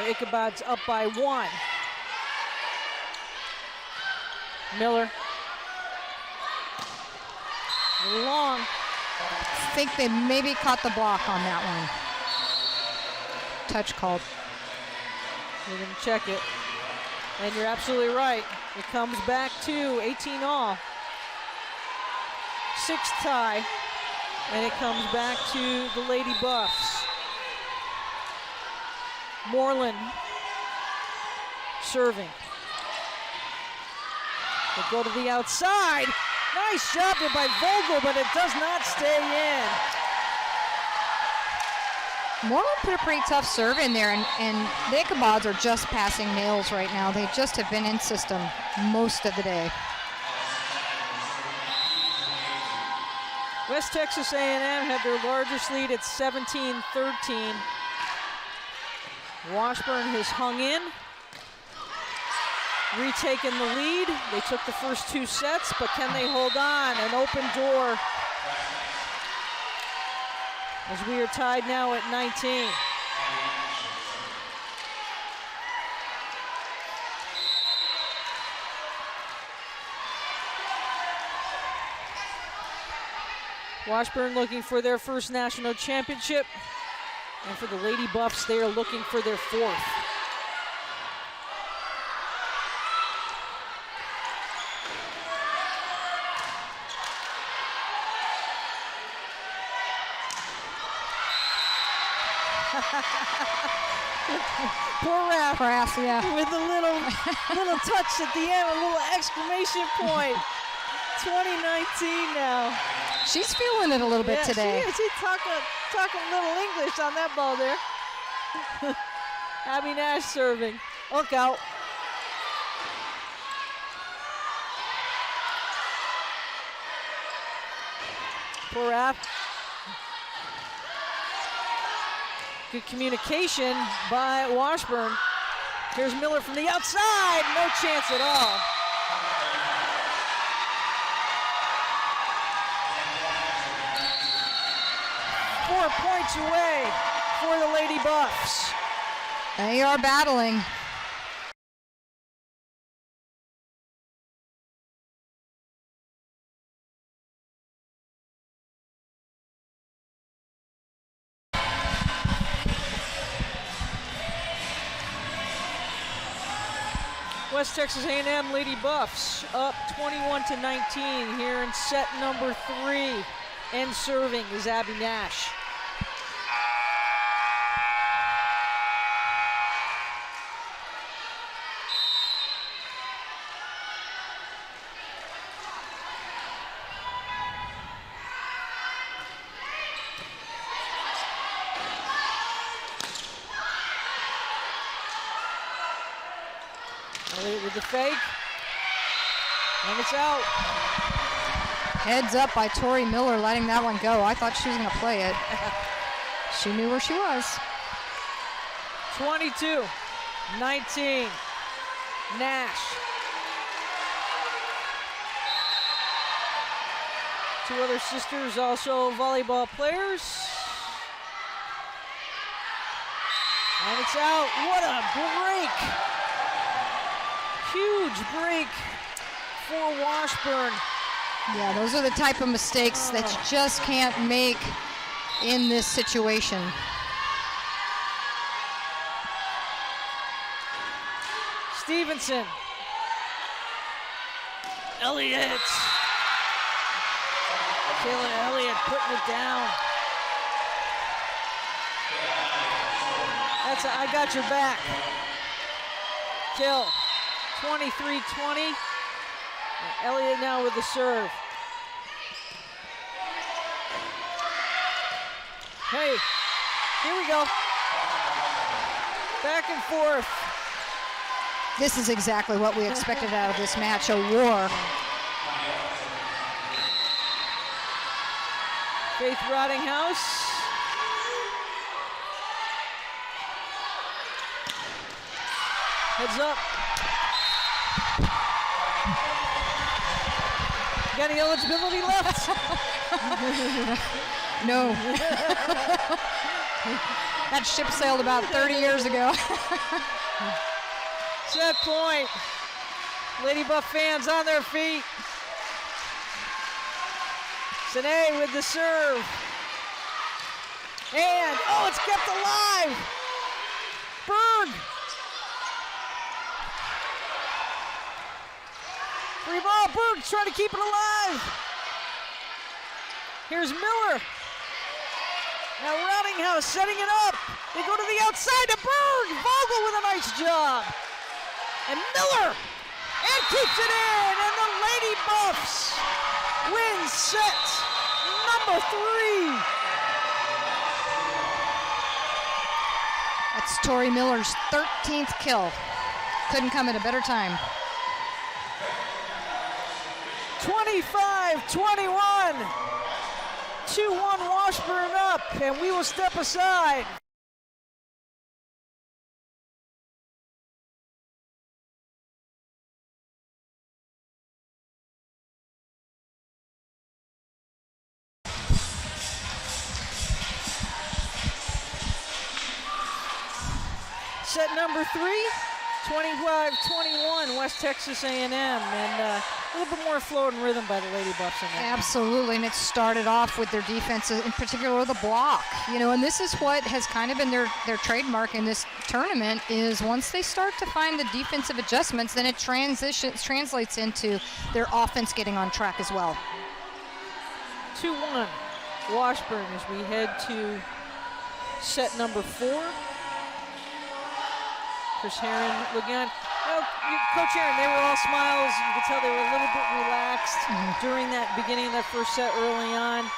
Ichabod's up by 1. Miller. Long. I think they maybe caught the block on that one. Touch called. We're going to check it. And you're absolutely right. It comes back to 18 all. 6th tie. And it comes back to the Lady Buffs. Moreland serving. They go to the outside. Nice job there by Vogel, but it does not stay in. Moreland put a pretty tough serve in there, and the Ichabods are just passing nails right now. They just have been in system most of the day. West Texas A&M had their largest lead at 17-13. Washburn has hung in, retaken the lead. They took the first 2 sets, but can they hold on? An open door as we are tied now at 19. Washburn looking for their first national championship. And for the Lady Buffs, they are looking for their 4th. Poor Raff. Yeah. With a little touch at the end, a little exclamation point. 2019 now. She's feeling it a little bit today. She's talking a little English on that ball there. Abby Nash serving. Look out. Poor Raff. Good communication by Washburn. Here's Miller from the outside. No chance at all. Four points away for the Lady Buffs. They are battling. West Texas A&M Lady Buffs up 21-19 here in set number 3. And serving is Abby Nash. Elliott with the fake. And it's out. Heads up by Tori Miller, letting that one go. I thought she was going to play it. She knew where she was. 22-19. Nash. 2 other sisters also volleyball players. And it's out. What a break. Huge break for Washburn. Yeah, those are the type of mistakes that you just can't make in this situation. Stevenson. Elliott. Kayla Elliott putting it down. That's a, I got your back. Kill. 23-20. Elliott now with the serve. Hey, here we go. Back and forth. This is exactly what we expected out of this match, a war. Faith Rottinghouse. Heads up. Got any eligibility left? No. That ship sailed about 30 years ago. Set point. Lady Buff fans on their feet. Sine with the serve. And, oh, it's kept alive. Berg. Free ball, Berg's trying to keep it alive. Here's Miller. Now Roundinghouse setting it up. They go to the outside to Berg. Vogel with a nice job. And Miller. And keeps it in. And the Lady Buffs win set number 3. That's Tori Miller's 13th kill. Couldn't come at a better time. 25-21. 2-1 Washburn up, and we will step aside. Set number 3, 25-21, West Texas A&M, and a little bit more flow and rhythm by the Lady Buffs in that. Absolutely, and it started off with their defense, in particular the block. You know, and this is what has kind of been their trademark in this tournament, is once they start to find the defensive adjustments, then it translates into their offense getting on track as well. 2-1 Washburn as we head to set number 4. Chris Herron looking on. Well, Coach Herron, they were all smiles. You could tell they were a little bit relaxed during that beginning of that first set early on.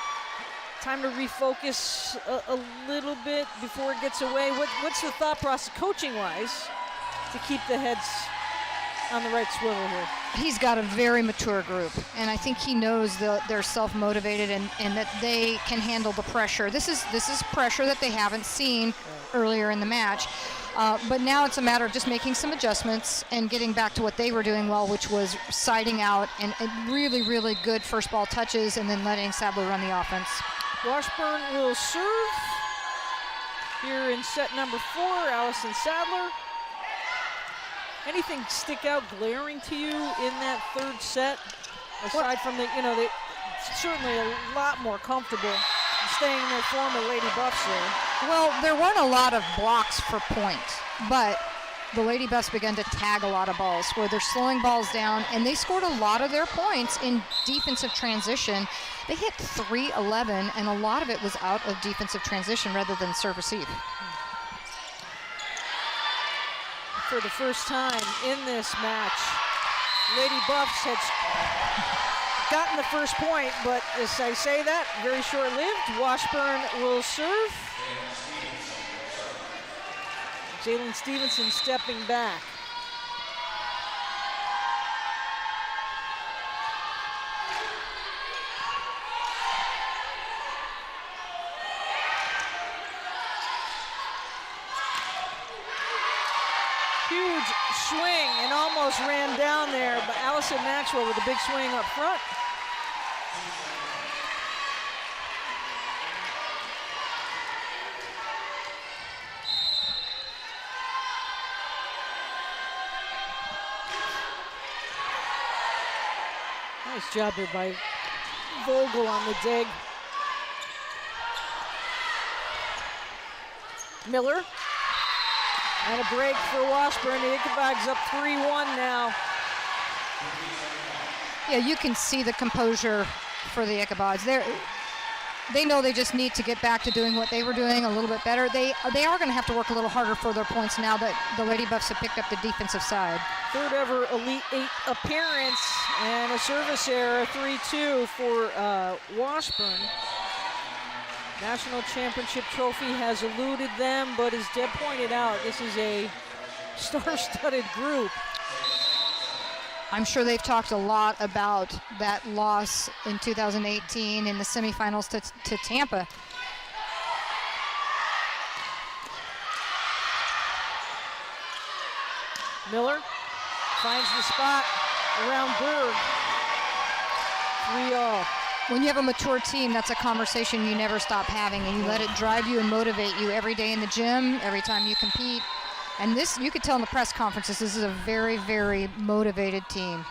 Time to refocus a little bit before it gets away. What's the thought process, coaching-wise, to keep the heads on the right swivel here? He's got a very mature group, and I think he knows they're self-motivated and that they can handle the pressure. This is pressure that they haven't seen earlier in the match. But now it's a matter of just making some adjustments and getting back to what they were doing well, which was siding out and really, really good first ball touches and then letting Sadler run the offense. Washburn will serve here in set number 4, Allison Sadler. Anything stick out glaring to you in that third set? Aside from the, they certainly a lot more comfortable staying in their former Lady Buffs there. Well, there weren't a lot of blocks for point, but the Lady Buffs began to tag a lot of balls where they're slowing balls down, and they scored a lot of their points in defensive transition. They hit 3-11, and a lot of it was out of defensive transition rather than serve receive. For the first time in this match, Lady Buffs had gotten the first point, but as I say that, very short-lived. Washburn will serve. Jalen Stevenson stepping back. Huge swing and almost ran down there, but Allison Maxwell with a big swing up front. Nice job there by Vogel on the dig. Miller. And a break for Washburn. The Ichabod's up 3-1 now. Yeah, you can see the composure for the Ichabods. They know they just need to get back to doing what they were doing a little bit better. They are going to have to work a little harder for their points now that the Lady Buffs have picked up the defensive side. Third ever Elite 8 appearance and a service error, 3-2 for Washburn. National Championship trophy has eluded them, but as Deb pointed out, this is a star-studded group. I'm sure they've talked a lot about that loss in 2018 in the semifinals to Tampa. Miller finds the spot around Berg. 3-all. When you have a mature team, that's a conversation you never stop having, and you let it drive you and motivate you every day in the gym, every time you compete. And this, you could tell in the press conferences, this is a very, very motivated team.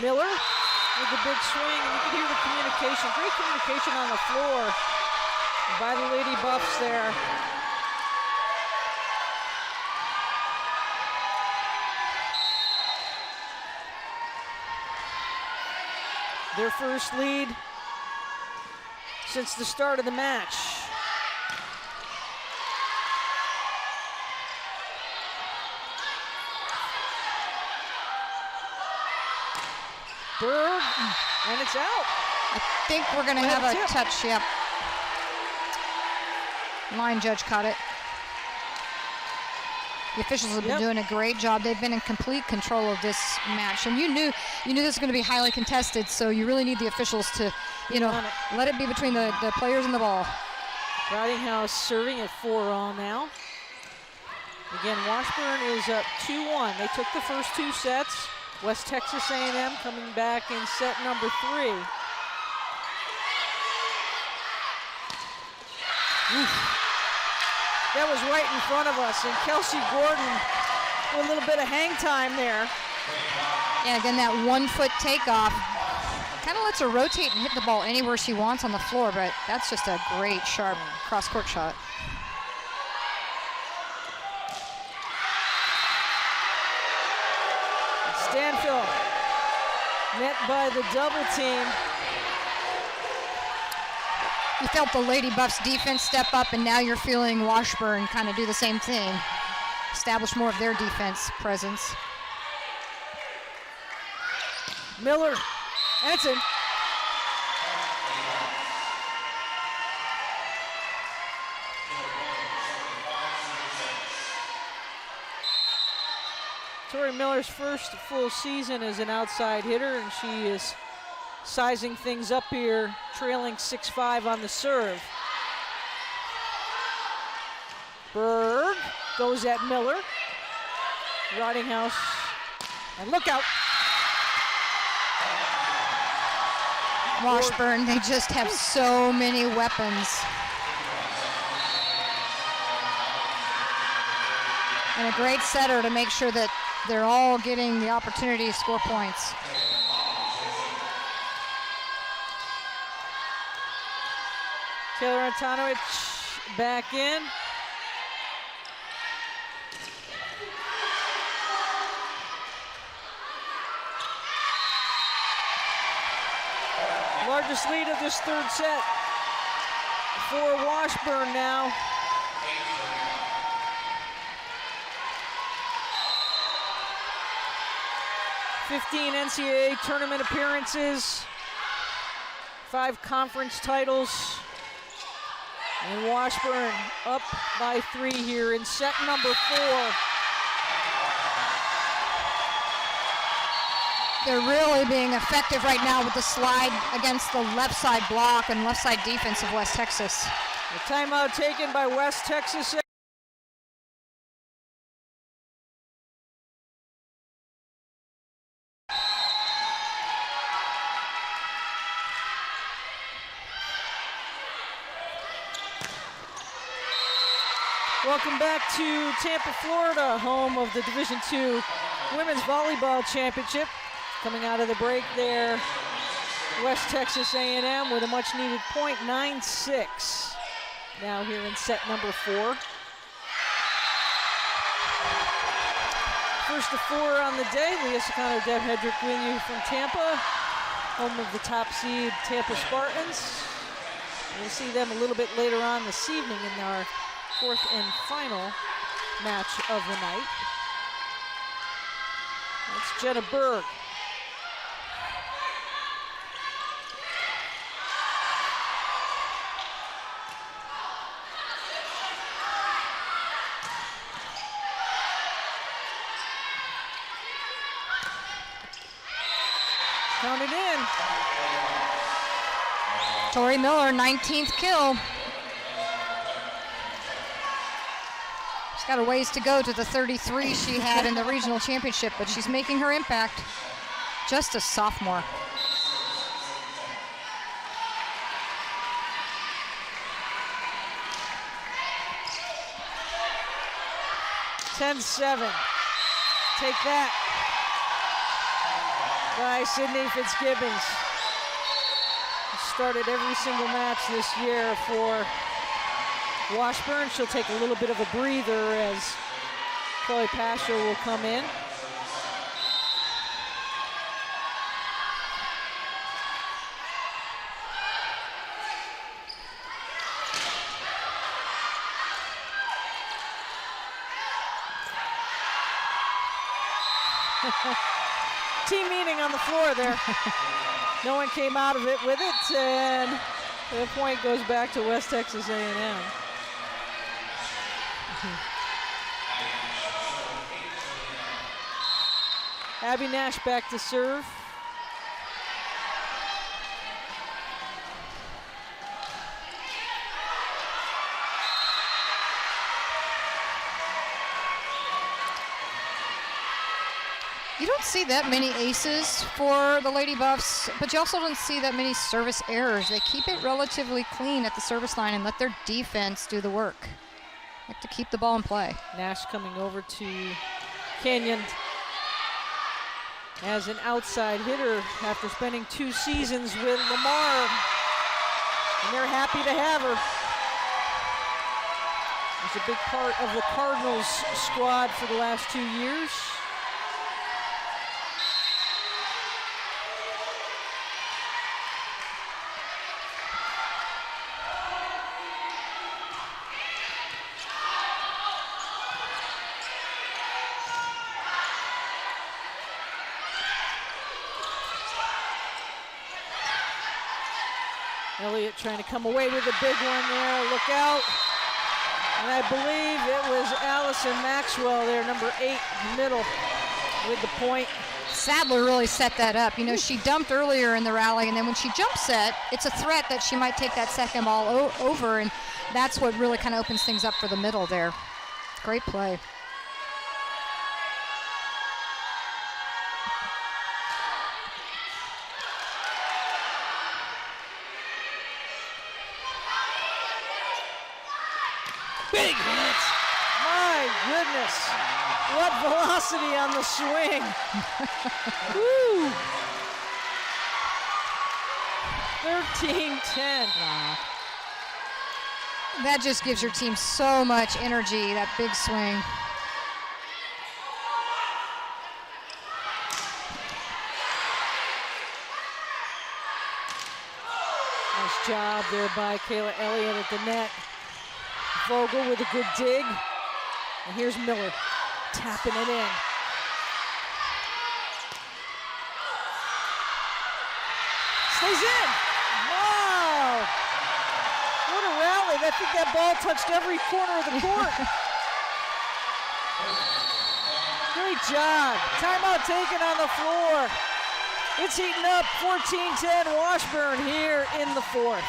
Miller with the big swing, and you can hear the communication. Great communication on the floor by the Lady Buffs there. Their first lead since the start of the match. Berg, and it's out. I think we're going to have a touch, yep. Line judge caught it. The officials have been doing a great job. They've been in complete control of this match, and you knew this was going to be highly contested, so you really need the officials to, let it be between the players and the ball. Ridinghouse serving at 4-all now. Again, Washburn is up 2-1. They took the first 2 sets. West Texas A&M coming back in set number 3. Oof. That was right in front of us, and Kelsey Gordon with a little bit of hang time there. Yeah, again, that 1-foot takeoff kind of lets her rotate and hit the ball anywhere she wants on the floor, but that's just a great, sharp cross-court shot. Stanfield met by the double team. You felt the Lady Buffs defense step up, and now you're feeling Washburn kind of do the same thing. Establish more of their defense presence. Miller, and it's in. Tori Miller's first full season as an outside hitter, and she is sizing things up here, trailing 6-5 on the serve. Berg goes at Miller. Ridinghouse, and look out. Washburn, they just have so many weapons. And a great setter to make sure that they're all getting the opportunity to score points. Taylor Antonovich back in. Largest lead of this third set for Washburn now. "15 NCAA tournament appearances, 5 conference titles, and Washburn up by 3 here in set number 4. They're really being effective right now with the slide against the left side block and left side defense of West Texas. A timeout taken by West Texas. Welcome back to Tampa, Florida, home of the Division II Women's Volleyball Championship. Coming out of the break there, West Texas A&M with a much-needed point, 9-6. Now here in set number 4. First of 4 on the day, Leah Sacano, Deb Hedrick with you from Tampa, home of the top seed Tampa Spartans. We'll see them a little bit later on this evening in our 4th and final match of the night. That's Jenna Berg. Counted in. Tori Miller, 19th kill. She's got a ways to go to the 33 she had in the regional championship, but she's making her impact. Just a sophomore. (10-7). Take that by Sydney Fitzgibbons. Started every single match this year for Washburn. She'll take a little bit of a breather as Chloe Pasha will come in. Team meeting on the floor there. No one came out of it with it, and the point goes back to West Texas A&M. Abby Nash back to serve. You don't see that many aces for the Lady Buffs, but you also don't see that many service errors. They keep it relatively clean at the service line and let their defense do the work. Like to keep the ball in play. Nash coming over to Kenyon as an outside hitter after spending 2 seasons with Lamar, and they're happy to have her. She's a big part of the Cardinals squad for the last 2 years. Elliott trying to come away with a big one there. Look out. And I believe it was Allison Maxwell there, number 8, middle, with the point. Sadler really set that up. You know, she dumped earlier in the rally, and then when she jump set, it's a threat that she might take that second ball over, and that's what really kind of opens things up for the middle there. Great play. Big hit. My goodness. What velocity on the swing. Woo. 13-10. Wow. That just gives your team so much energy, that big swing. Nice job there by Kayla Elliott at the net. Vogel with a good dig. And here's Miller tapping it in. Stays in. Wow. What a rally. I think that ball touched every corner of the court. Great job. Timeout taken on the floor. It's heating up. 14-10 Washburn here in the 4th.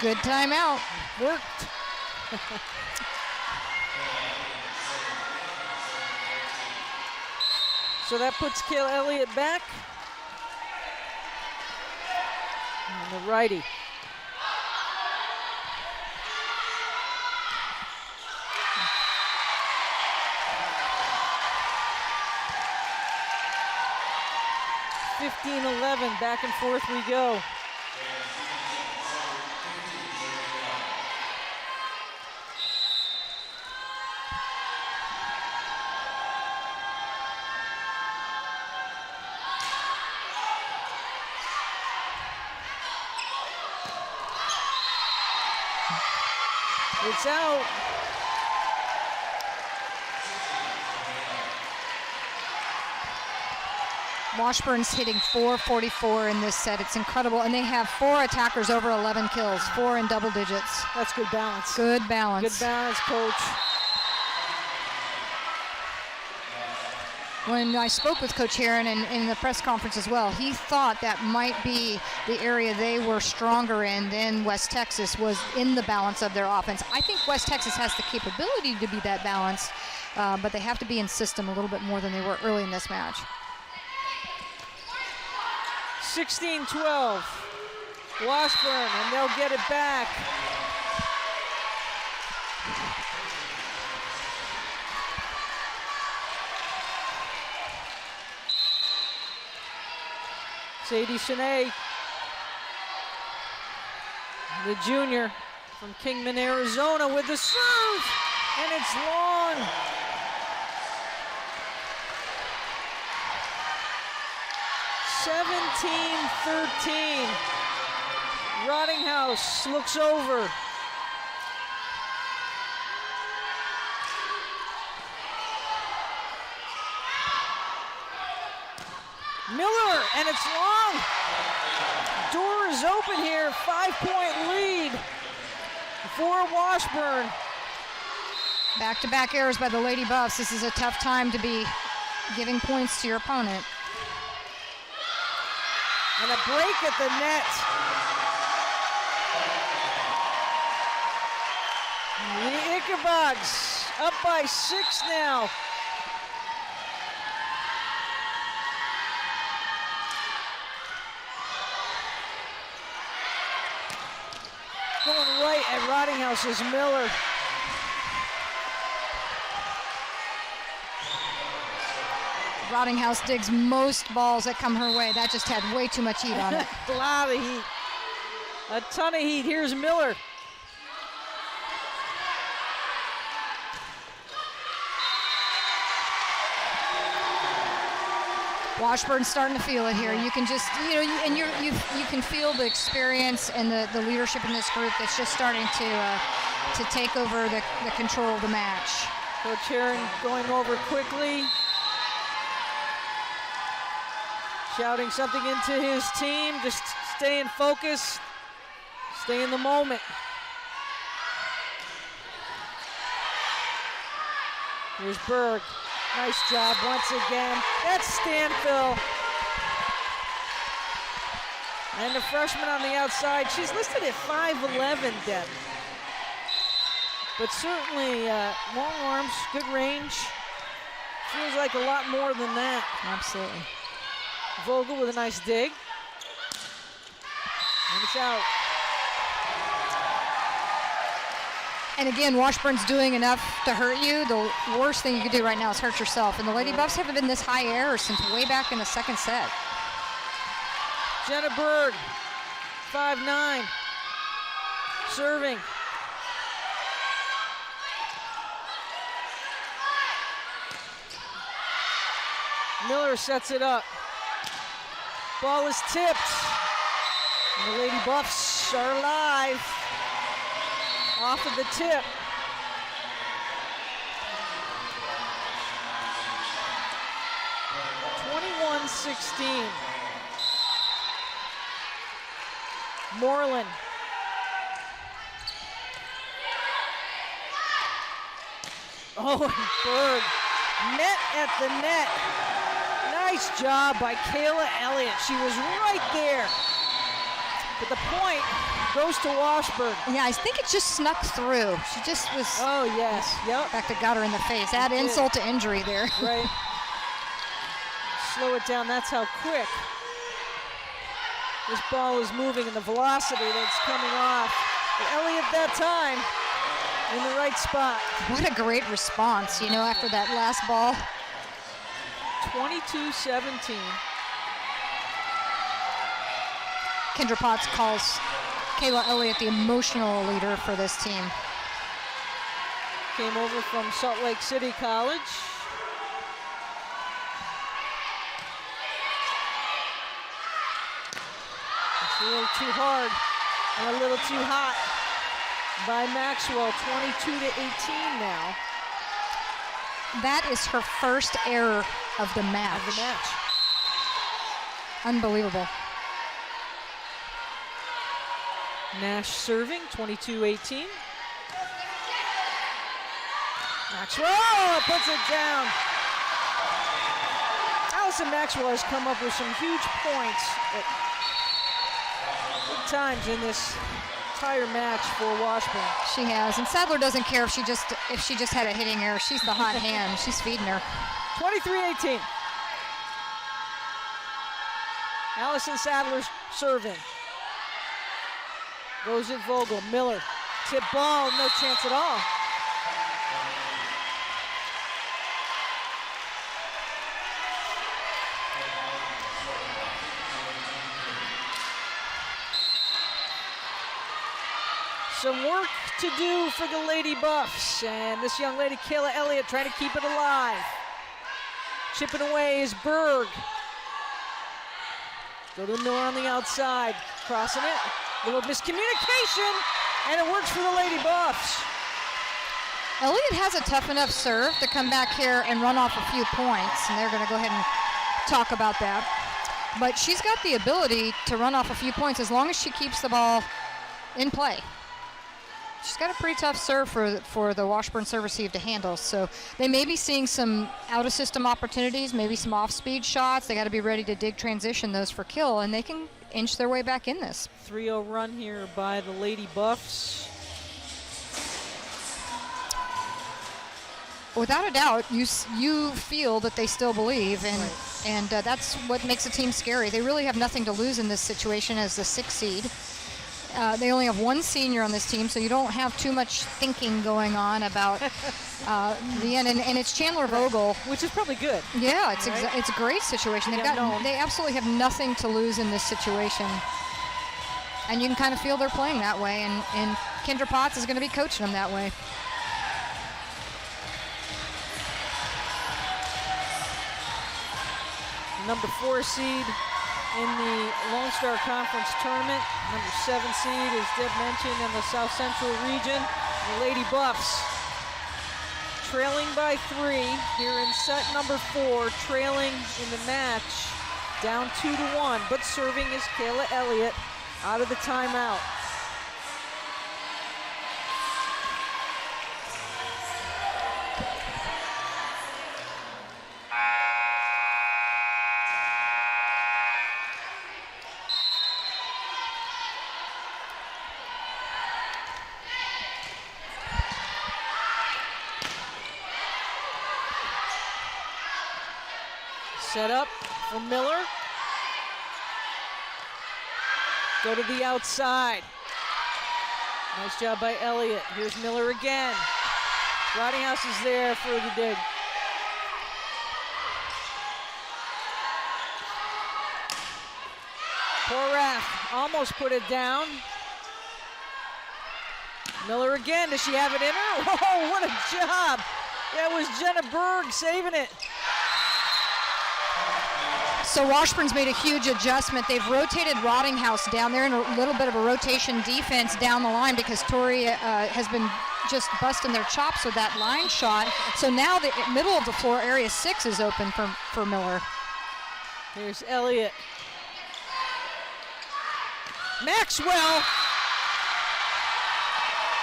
Good timeout. Worked. So that puts Kayla Elliott back. And the righty. (15-11), back and forth we go. It's out. Washburn's hitting .444 in this set. It's incredible. And they have 4 attackers over 11 kills, 4 in double digits. That's good balance. Good balance. Good balance, coach. When I spoke with Coach Heron in the press conference as well, he thought that might be the area they were stronger in than West Texas was in the balance of their offense. I think West Texas has the capability to be that balanced, but they have to be in system a little bit more than they were early in this match. 16-12, Washburn, and they'll get it back. Sadie Shanae, the junior from Kingman, Arizona, with the serve, and it's long. (17-13). Rottinghouse looks over. Miller, and it's long. Door is open here. 5-point lead for Washburn. Back-to-back errors by the Lady Buffs. This is a tough time to be giving points to your opponent. And a break at the net. The Ickabogs up by 6 now. Going right at Rottinghouse is Miller. Rottinghouse digs most balls that come her way. That just had way too much heat on it. A lot of heat. A ton of heat. Here's Miller. Washburn's starting to feel it here. You can just, you can feel the experience and the leadership in this group that's just starting to take over the control of the match. Coach Heron going over quickly, shouting something into his team, just staying focused, stay in the moment. Here's Berg. Nice job once again. That's Stanfill. And the freshman on the outside, she's listed at 5'11", Deb. But certainly long arms, good range. Feels like a lot more than that. Absolutely. Vogel with a nice dig. And it's out. And again, Washburn's doing enough to hurt you. The worst thing you could do right now is hurt yourself. And the Lady Buffs haven't been this high air since way back in the second set. Jenna Berg, 5'9", serving. Miller sets it up. Ball is tipped. And the Lady Buffs are alive. Off of the tip. (21-16). Moreland. Oh, and Berg. Net at the net. Nice job by Kayla Elliott. She was right there. but the point goes to Washburn. Yeah, I think it just snuck through. She just was. Oh, yes. Yep. In fact, it got her in the face. Add insult to injury there. Right. Slow it down. That's how quick this ball is moving and the velocity that's coming off. But Elliott that time in the right spot. What a great response, you know, after that last ball. 22-17. Kendra Potts calls Kayla Elliott the emotional leader for this team. Came over from Salt Lake City College. It's a little too hard and a little too hot by Maxwell, 22-18 now. That is her first error of the match. Unbelievable. Nash serving, 22-18. Maxwell puts it down. Allison Maxwell has come up with some huge points at big times in this entire match for Washburn. She has, and Sadler doesn't care if she just had a hitting error. She's the hot hand. She's feeding her. 23-18. Allison Sadler's serving. Goes at Vogel. Miller. Tip ball, no chance at all. Some work to do for the Lady Buffs, and this young lady, Kayla Elliott, trying to keep it alive. Chipping away is Berg. Go to Miller on the outside, crossing it. Little miscommunication, and it works for the Lady Buffs. Elliott has a tough enough serve to come back here and run off a few points, and they're going to go ahead and talk about that. But she's got the ability to run off a few points as long as she keeps the ball in play. She's got a pretty tough serve for the Washburn serve receive to handle. So they may be seeing some out-of-system opportunities, maybe some off-speed shots. They got to be ready to dig transition those for kill, and they can inch their way back in this. 3-0 run here by the Lady Buffs. Without a doubt, you feel that they still believe, and right. and that's what makes a team scary. They really have nothing to lose in this situation as the 6th seed. They only have one senior on this team, so you don't have too much thinking going on about the end. And it's Chandler Vogel, which is probably good. Yeah, it's right? it's a great situation. Yeah, they absolutely have nothing to lose in this situation, and you can kind of feel they're playing that way. And Kendra Potts is going to be coaching them that way. Number 4 seed in the Lone Star Conference tournament. Number 7 seed, as Deb mentioned, in the South Central region. The Lady Buffs trailing by 3 here in set number 4, trailing in the match, down 2-1, but serving is Kayla Elliott out of the timeout. Set up for Miller. Go to the outside. Nice job by Elliott. Here's Miller again. Rottinghouse is there for the dig. Porath almost put it down. Miller again. Does she have it in her? Whoa, what a job. That was Jenna Berg saving it. So Washburn's made a huge adjustment. They've rotated Rottinghouse down there in a little bit of a rotation defense down the line because Tori has been just busting their chops with that line shot. So now the middle of the floor, area 6 is open for Miller. Here's Elliott. Maxwell.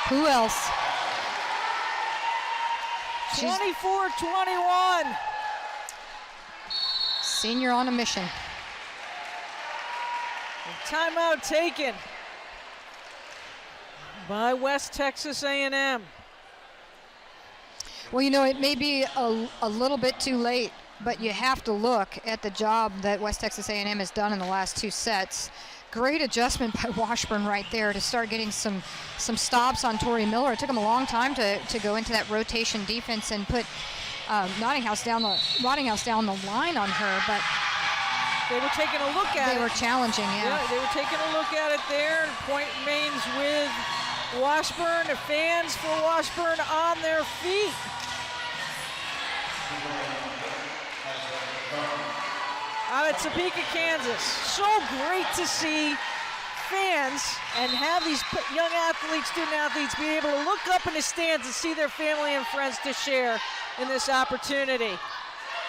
Who else? 24-21. Senior on a mission. Timeout taken by West Texas A&M. Well, you know, it may be a little bit too late, but you have to look at the job that West Texas A&M has done in the last 2 sets. Great adjustment by Washburn right there to start getting some stops on Tori Miller. It took him a long time to go into that rotation defense and put Nottinghouse down the line on her, but they were taking a look at it. They were challenging, yeah. They were taking a look at it there. Point remains with Washburn. The fans for Washburn on their feet. Out at Topeka, Kansas. So great to see fans and have these young athletes, student athletes, be able to look up in the stands and see their family and friends to share in this opportunity.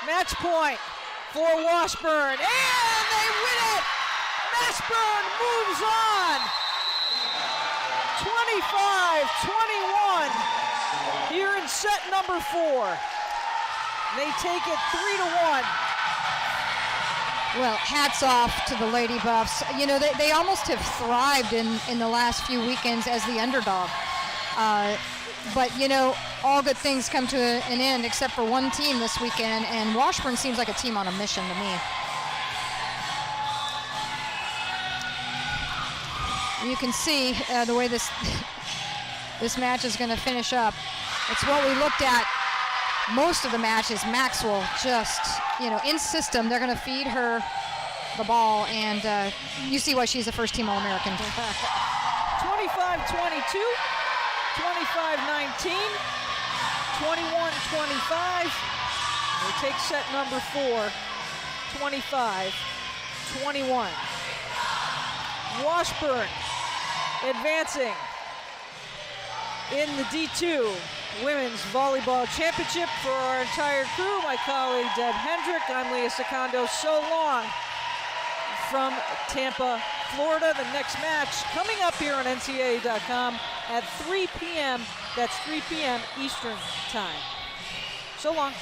Match point for Washburn, and they win it! Washburn moves on! 25-21 here in set number 4. They take it 3-1. Well, hats off to the Lady Buffs. You know, they almost have thrived in the last few weekends as the underdog. But, you know, all good things come to an end except for one team this weekend, and Washburn seems like a team on a mission to me. You can see the way this match is going to finish up. It's what we looked at most of the matches. Maxwell just, you know, in system, they're going to feed her the ball, and you see why she's a first-team All-American. 25-22, 25-19, 21-25. They take set number 4, 25-21. Washburn advancing in the D2 Women's Volleyball Championship. For our entire crew, my colleague Deb Hendrick, I'm Leah Secondo. So long from Tampa, Florida. The next match coming up here on NCAA.com at 3 p.m. That's 3 p.m. Eastern Time. So long.